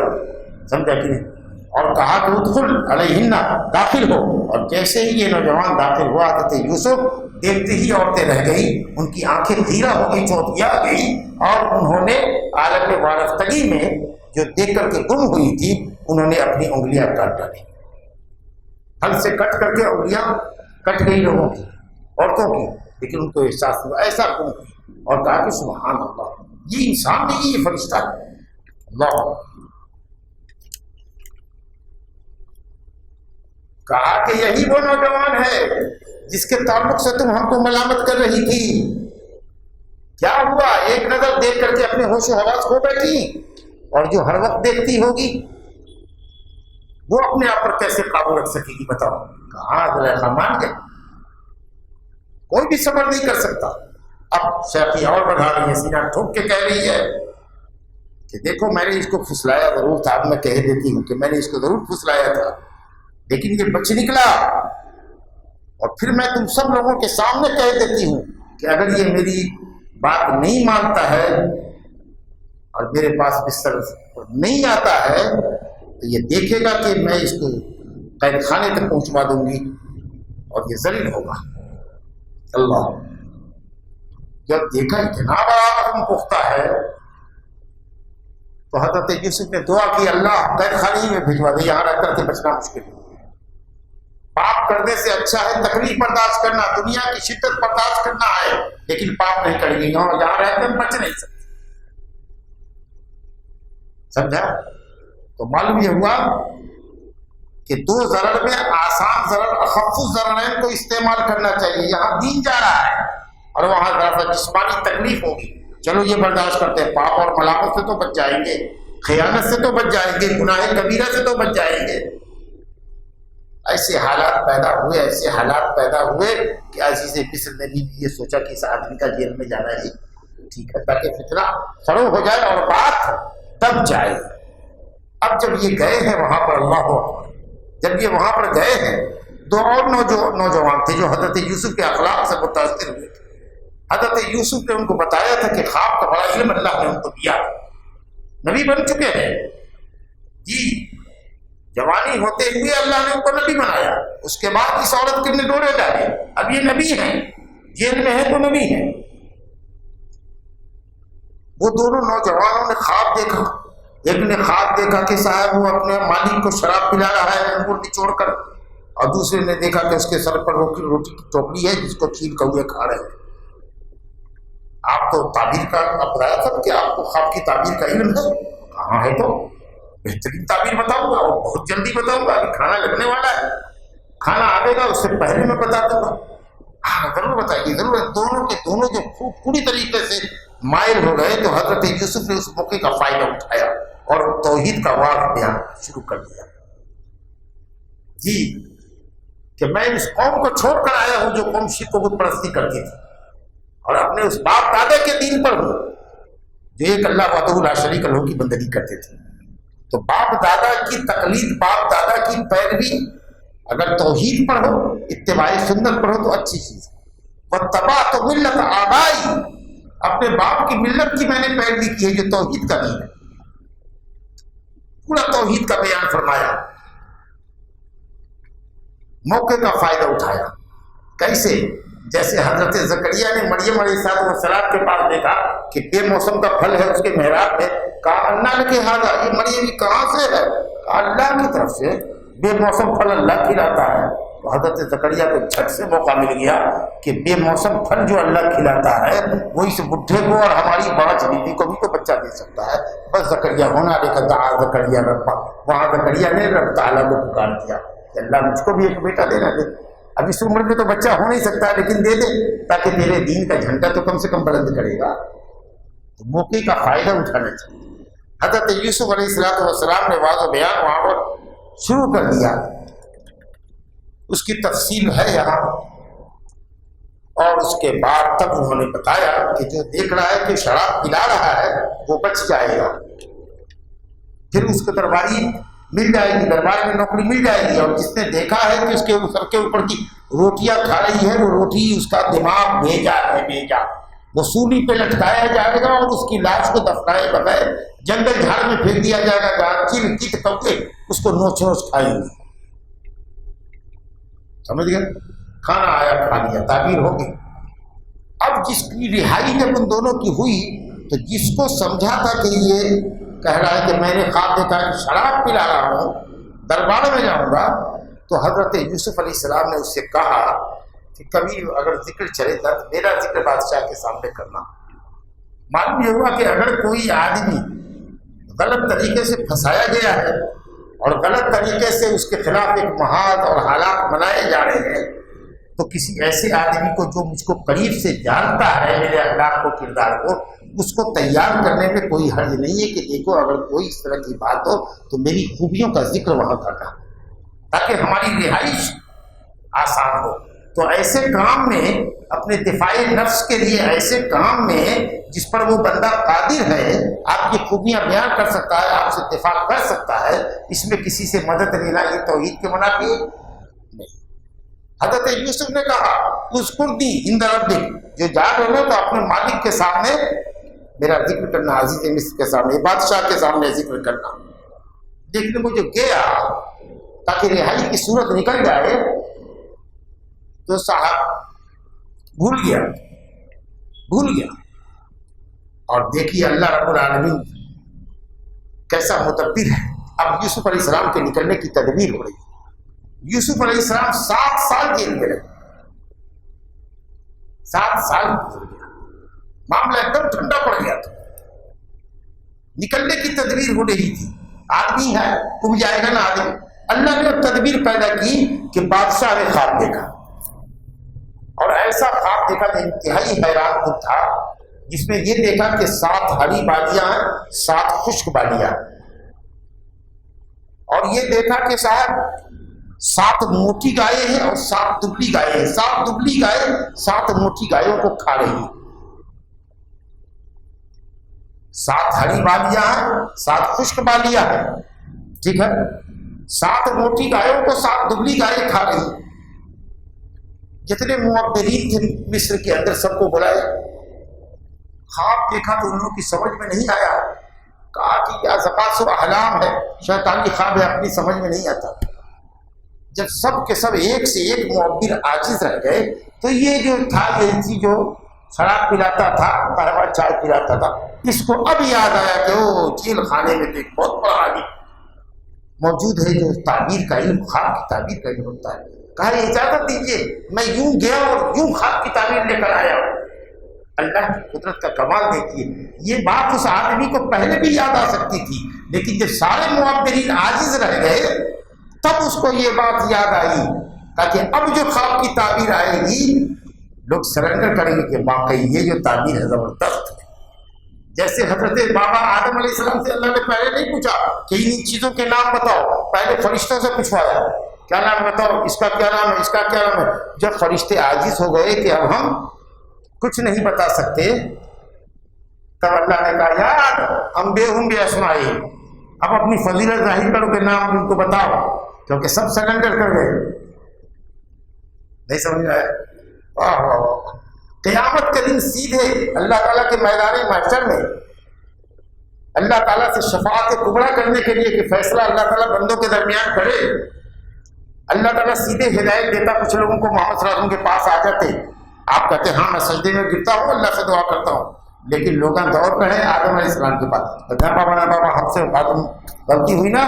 سمجھا کہ نہیں. اور کہا کہ ادخل علیہن, داخل ہو. اور جیسے ہی یہ نوجوان داخل ہوا حضرت یوسف دیکھتے ہی عورتیں رہ گئی, ان کی آنکھیں خیرہ ہو گئی, چوتیا گئی, اور انہوں نے عالم وارفتگی میں جو دیکھ کر کے گم ہوئی تھی انہوں نے اپنی انگلیاں کاٹ ڈالی. ہل سے کٹ کر کے انگلیاں کٹ گئی لوگوں کی, عورتوں کی, لیکن ان کو احساس ہوا, ایسا گم ہوئی, اور کہا کہ سبحان اللہ, یہ انسان نہیں یہ فرشتہ ہے. اللہ کہا کہ یہی وہ نوجوان ہے جس کے تعلق سے تم ہم کو ملامت کر رہی تھی. کیا ہوا؟ ایک نظر دیکھ کر کے اپنے ہوش و حواس کھو بیٹھی, اور جو ہر وقت دیکھتی ہوگی وہ اپنے آپ پر کیسے قابو رکھ سکے گی بتاؤ. کہاں زلیخا مان گئے, کوئی بھی صبر نہیں کر سکتا. اب شیخی اور بڑھا رہی ہے, سینہ ٹھوک کے کہہ رہی ہے کہ دیکھو میں نے اس کو پھسلایا ضرور تھا, اب میں کہہ دیتی ہوں کہ میں نے اس کو ضرور پھسلایا تھا, لیکن یہ بچ نکلا. اور پھر میں تم سب لوگوں کے سامنے کہہ دیتی ہوں کہ اگر یہ میری بات نہیں مانتا ہے اور میرے پاس بستر نہیں آتا ہے تو یہ دیکھے گا کہ میں اس کو قید خانے تک پہنچوا دوں گی اور یہ ذلیل ہوگا. اللہ جب دیکھا اتنا بڑا عزم پختہ ہے تو حضرت یوسف نے دعا کی, اللہ قید خانے ہی میں بھجوا دے, یہاں رہ کر کے بچنا مشکل ہے. پاپ کرنے سے اچھا ہے تکلیف برداشت کرنا, دنیا کی شدت برداشت کرنا ہے, لیکن پاپ نہیں کریں گے, یہاں رہ کر بچ نہیں سکتے. سمجھا؟ تو معلوم یہ ہوا کہ دو ضرر میں آسان ضرر اخف ضررین کو استعمال کرنا چاہیے. یہاں دین جا رہا ہے اور وہاں ذرا سا جسمانی تکلیف ہوگی, چلو یہ برداشت کرتے ہیں, پاپ اور ملامت سے تو بچ جائیں گے, خیانت سے تو بچ جائیں گے, گناہ کبیرہ سے تو بچ جائیں گے. ایسے حالات پیدا ہوئے کہ عزیز مصر نے بھی یہ سوچا کہ اس آدمی کا جیل میں جانا ہی ٹھیک ہے تاکہ فتنہ شروع ہو جائے اور بات تب جائے. اب جب یہ گئے ہیں وہاں پر, اللہ اکبر, جب یہ وہاں پر گئے ہیں دو اور نوجوان تھے جو حضرت یوسف کے اخلاق سے متاثر ہوئے تھے. حضرت یوسف نے ان کو بتایا تھا کہ خواب کا بڑا علم اللہ نے ان کو دیا, نبی بن چکے ہیں جی, جوانی ہوتے ہوئے اللہ نے ان کو نبی بنایا, اس کے بعد اس عورت کے نے ڈورے ڈالے, اب یہ نبی ہیں, جیل میں ہے تو نبی ہیں. وہ دونوں نوجوانوں نے خواب دیکھا. ایک نے خواب دیکھا کہ صاحب وہ اپنے مالک کو شراب پلا رہا ہے انگور نچوڑ کر، اور دوسرے نے دیکھا کہ اس کے سر پر روٹی کی ٹوکری ہے جس کو چھیل کوے کھا رہے ہیں. آپ تو تعبیر کا اب بتایا تھا کہ آپ کو خواب کی تعبیر کا علم ہے. کہاں ہے تو بہترین تعبیر بتاؤں گا اور بہت جلدی بتاؤں گا. ابھی کھانا لگنے والا ہے، کھانا آئے گا اس سے پہلے میں بتا دوں گا. ہاں ضرور بتائیے ضرور. دونوں کے دونوں جو پوری طریقے سے مائل ہو گئے تو حضرت یوسف نے اس موقع کا فائدہ اٹھایا اور توحید کا واقعہ بیان شروع کر دیا. جی کہ میں اس قوم کو چھوڑ کر آیا ہوں جو قوم شرک و بت پرستی کرتی تھی، اور اپنے اس باپ دادا کے دین پر ہوں جو ایک اللہ وحدہ لا شریک لہ کی بندگی کرتے تھے. تو باپ دادا کی تقلید، باپ دادا کی پیروی اگر توحید پر ہو، اتباع سنت پر ہو تو اچھی چیز ہے. واتبعت ملت آبائی، اپنے باپ کی ملت کی میں نے پیروی کی ہے جو توحید کا دین ہے. پورا توحید کا بیان فرمایا، موقع کا فائدہ اٹھایا. کیسے؟ جیسے حضرت زکریا نے مریم علیہ السلام کے پاس دیکھا کہ بے موسم کا پھل ہے اس کے محراب میں، کہا اللہ نے کہا یہ مریم کہاں سے ہے؟ اللہ کی طرف سے. بے موسم پھل اللہ کھلاتا ہے. تو حضرت زکریا کو جھٹ سے موقع مل گیا کہ بے موسم پھل جو اللہ کھلاتا ہے وہ اس بڈھے کو اور ہماری بانچ بیوی کو بھی تو بچہ دے سکتا ہے. بس زکریا ہونا لے کر دعا زکریا ربا، وہاں زکریا نے رب تعالیٰ کو پکار دیا کہ اللہ مجھ کو بھی ایک بیٹا دینا دے. اب اس عمر میں تو بچہ ہو نہیں سکتا لیکن دے دے تاکہ تیرے دین کا جھنڈا تو کم سے کم بلند کرے گا. تو موقع کا فائدہ اٹھانا چاہیے. حضرت یوسف علیہ السلام نے واضح بیان وہاں پر شروع کر دیا. اس کی تفصیل ہے یہاں، اور اس کے بعد تک انہوں نے بتایا کہ جو دیکھ رہا ہے کہ شراب پلا رہا ہے وہ بچ جائے گا، پھر اس کو درباری مل جائے گی، دربار میں نوکری مل جائے گی. اور جس نے دیکھا ہے کہ اس کے سر کے اوپر کی روٹیاں کھا رہی ہے وہ روٹی اس کا دماغ بھیجا ہے، بھیجا وہ سولی پہ لٹکایا جائے گا اور اس کی لاش کو دفنائے بغیر جنگل جھاڑ میں پھینک دیا جائے گا جہاں چیل چیت کوکے اس کو نوچ نوچ کھائیں گے. سمجھ گئے؟ کھانا آیا کھا لیا، تعبیر ہو گئی. اب جس کی رہائی جب ان دونوں کی ہوئی تو جس کو سمجھا تھا کہ یہ کہہ رہا ہے کہ میں نے خواب دیکھا کہ شراب پلا رہا ہوں، دربار میں جاؤں گا، تو حضرت یوسف علیہ السلام نے اس سے کہا کہ کبھی اگر ذکر چلے گا تو میرا ذکر بادشاہ کے سامنے کرنا. معلوم یہ ہوا کہ اگر کوئی آدمی غلط طریقے سے پھنسایا گیا ہے اور غلط طریقے سے اس کے خلاف ایک محاذ اور حالات بنائے جا رہے ہیں تو کسی ایسے آدمی کو جو مجھ کو قریب سے جانتا ہے میرے اخلاق کو، کردار کو، اس کو تیار کرنے میں کوئی حرج نہیں ہے کہ دیکھو اگر کوئی اس طرح کی بات ہو تو میری خوبیوں کا ذکر وہاں کرنا تاکہ ہماری رہائش آسان ہو. تو ایسے کام میں اپنے دفاع نفس کے لیے، ایسے کام میں جس پر وہ بندہ قادر ہے، آپ کی خوبیاں بیان کر سکتا ہے، آپ سے دفاع کر سکتا ہے، اس میں کسی سے مدد لینا یہ توحید کے منافی نہیں. حضرت یوسف نے کہا اذکرنی عند ربک، جو جا رہے ہو تو اپنے مالک کے سامنے میرا ذکر کرنا، عزیز مصر کے سامنے، بادشاہ کے سامنے ذکر کرنا. دیکھنے کو جو گیا تاکہ رہائی کی صورت نکل جائے تو صاحب بھول گیا. اور دیکھیے اللہ رب العالمین کیسا مدبر ہے. اب یوسف علیہ السلام کے نکلنے کی تدبیر ہو رہی ہے. یوسف علیہ السلام 7 سال جیل میں رہے، 7 سال گزر گیا، معاملہ ایک دم ٹھنڈا پڑ گیا تھا. نکلنے کی تدبیر ہو رہی تھی. آدمی ہے اب جائے گا نا آدمی. اللہ نے تدبیر پیدا کی کہ بادشاہ نے خواب دیکھا، اور ایسا خواب دیکھا کہ انتہائی حیران کن تھا، جس میں یہ دیکھا کہ 7 ہری بالیاں ہیں، 7 خشک بالیاں ہیں. اور یہ دیکھا کہ صاحب 7 موٹی گائے ہیں اور 7 دبلی گائے ہیں. 7 دبلی گائے 7 موٹی گایوں کو کھا رہی ہیں. 7 ہری بالیاں ہیں، 7 خشک بالیاں ہیں، ٹھیک ہے. 7 موٹی گایوں کو 7 دبلی گائے کھا رہی ہیں. جتنے معبرین تھے مصر کے اندر سب کو بلائے. خواب دیکھا تو ان لوگوں کی سمجھ میں نہیں آیا. کہا کہ کیا زقاص و احلام ہے، شیطانی خواب ہے، اپنی سمجھ میں نہیں آتا. جب سب کے سب ایک سے ایک معبر عاجز رہ گئے تو یہ جو تھا، یہ تھی جو شراب پلاتا تھا، قہوہ چائے پلاتا تھا، اس کو اب یاد آیا کہ وہ جیل خانے میں تو ایک بہت بڑا عالم موجود ہے جو تعبیر کا علم، خواب کی تعبیر کا علم ہوتا ہے. کہا اجازت دیجیے میں یوں گیا اور یوں خواب کی تعبیر لے کر آیا. اللہ کی قدرت کا کمال دیکھیے. یہ بات اس آدمی کو پہلے بھی یاد آ سکتی تھی، لیکن جب سارے معبرین عاجز رہ گئے تب اس کو یہ بات یاد آئی تاکہ اب جو خواب کی تعبیر آئے گی لوگ سرنڈر کریں گے کہ واقعی یہ جو تعبیر ہے زبردست ہے. جیسے حضرت بابا آدم علیہ السلام سے اللہ نے پہلے نہیں پوچھا کہ ان چیزوں کے نام بتاؤ، پہلے فرشتوں سے پوچھوایا کیا نام بتاؤ، اس کا کیا نام ہے، اس کا کیا نام ہے. جب فرشتے عاجز ہو گئے کہ اب ہم کچھ نہیں بتا سکتے تب اللہ نے کہا یار ہم بے ہوں بے اسمائی، اب اپنی فضیلت ظاہر کرو کہ نام ان کو بتاؤ، کیونکہ سب سرنڈر کر گئے. نہیں سمجھ آیا؟ قیامت کے دن سیدھے اللہ تعالیٰ کے میدان محشر میں اللہ تعالیٰ سے شفاعت کبریٰ کرنے کے لیے کہ فیصلہ اللہ تعالیٰ بندوں کے درمیان کرے، اللہ تعالیٰ سیدھے ہدایت دیتا. کچھ لوگوں کو محمد صلی اللہ علیہ وسلم کے پاس آ جاتے، آپ کہتے ہاں میں سجدے میں گرتا ہوں اللہ سے دعا کرتا ہوں، لیکن لوگ دوڑ رہے ہیں آدم علیہ السلام کے پاس. بابا ہم سے غلطی ہوئی نا،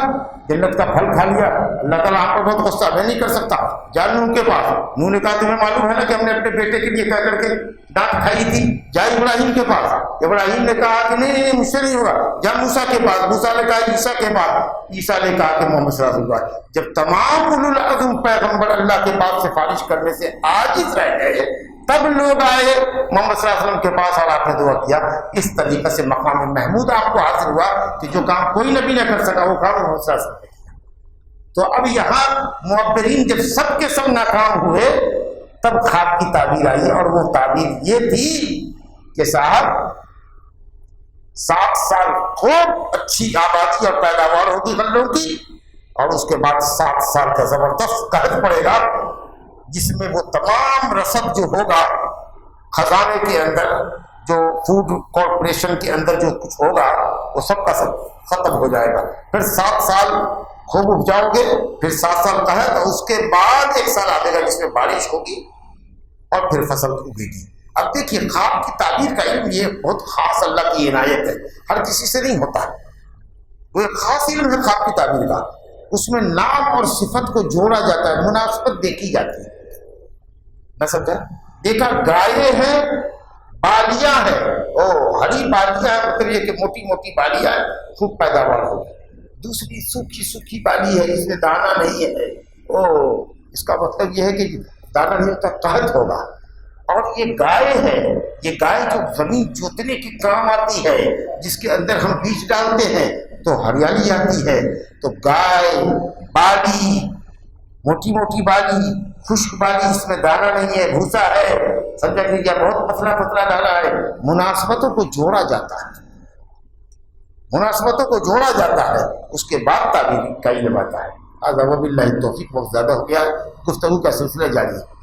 جنت کا پھل کھا لیا، اللہ تعالیٰ آپ کو بہت غصہ، میں نہیں کر سکتا، جا نوح کے پاس. نوح نے کہا تمہیں معلوم ہے نا کہ ہم نے اپنے بیٹے کے لیے کہہ کر کے ڈانٹ کھائی تھی، جا ابراہیم کے پاس. ابراہیم نے کہا کہ نہیں مجھ سے نہیں ہوگا، جا موسیٰ کے پاس. موسیٰ نے کہا عیسیٰ کے پاس. عیسیٰ نے کہا کہ محمد صلی اللہ علیہ وسلم. جب تمام اولو العزم پیغمبر اللہ کے پاس سفارش کرنے سے عاجز رہ گئے تب لوگ آئے محمد صلی اللہ علیہ وسلم کے پاس اور آپ نے دعا کیا. اس طریقے سے مقام محمود آپ کو حاصل ہوا کہ جو کام کوئی نبی نہ کر سکا وہ کام محمد صلی اللہ علیہ وسلم نے کیا. تو اب یہاں معبرین جب سب کے سب ناکام ہوئے تب خواب کی تعبیر آئی، اور وہ تعبیر یہ تھی کہ صاحب 7 سال خوب اچھی آبادی اور پیداوار ہوگی غلوں کی، اور اس کے بعد 7 سال کا زبردست قحط پڑے گا جس میں وہ تمام رسد جو ہوگا خزانے کے اندر، جو فوڈ کارپوریشن کے اندر جو کچھ ہوگا وہ سب کا سب ختم ہو جائے گا. پھر 7 سال خوب اپجاؤ گے، پھر 7 سال قحط، اور اس کے بعد 1 سال آئے گا جس میں بارش ہوگی اور پھر فصل اگے گی. اب دیکھیے خواب کی تعبیر کا علم یہ بہت خاص اللہ کی عنایت ہے، ہر کسی سے نہیں ہوتا ہے. وہ ایک خاص علم ہے خواب کی تعبیر کا. اس میں نام اور صفت کو جوڑا جاتا ہے، مناسبت دیکھی جاتی ہے. نہ سمجھا؟ دیکھا گائے ہیں، بالیاں ہیں، ہری بالیاں ہیں، مطلب یہ کہ موٹی موٹی بالیاں ہیں، خوب پیداوار ہوگی. دوسری سوکھی سوکھی بالی ہے جس میں دانا نہیں ہے، اس کا مطلب یہ ہے کہ دانا نہیں ہوتا، قحط ہوگا. اور یہ گائے ہے، یہ گائے جو زمین جوتنے کے کام آتی ہے، جس کے اندر ہم بیج ڈالتے ہیں تو ہریالی آتی ہے. تو گائے، بالی، موٹی موٹی بالی، خشک بالی، اس میں دانا نہیں ہے، بھوسا ہے، سمجھا کہ بہت پتلا پتلا دانا ہے. مناسبتوں کو جوڑا جاتا ہے، مناسبتوں کو جوڑا جاتا ہے، اس کے بعد تعبیر کا علم آتا ہے. وباللہ التوفیق. وقت زیادہ ہو گیا، گفتگو کا سلسلہ جاری ہے.